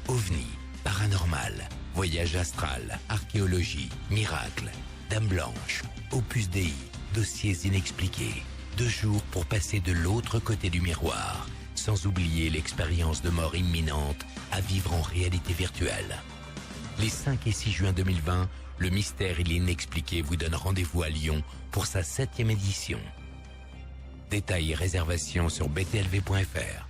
OVNI, paranormal, voyage astral, archéologie, miracle, Dame Blanche, Opus Dei, dossiers inexpliqués. 2 jours pour passer de l'autre côté du miroir, sans oublier l'expérience de mort imminente à vivre en réalité virtuelle. Les 5 et 6 juin 2020, le mystère et l'inexpliqué vous donnent rendez-vous à Lyon pour sa 7e édition. Détails et réservations sur btlv.fr.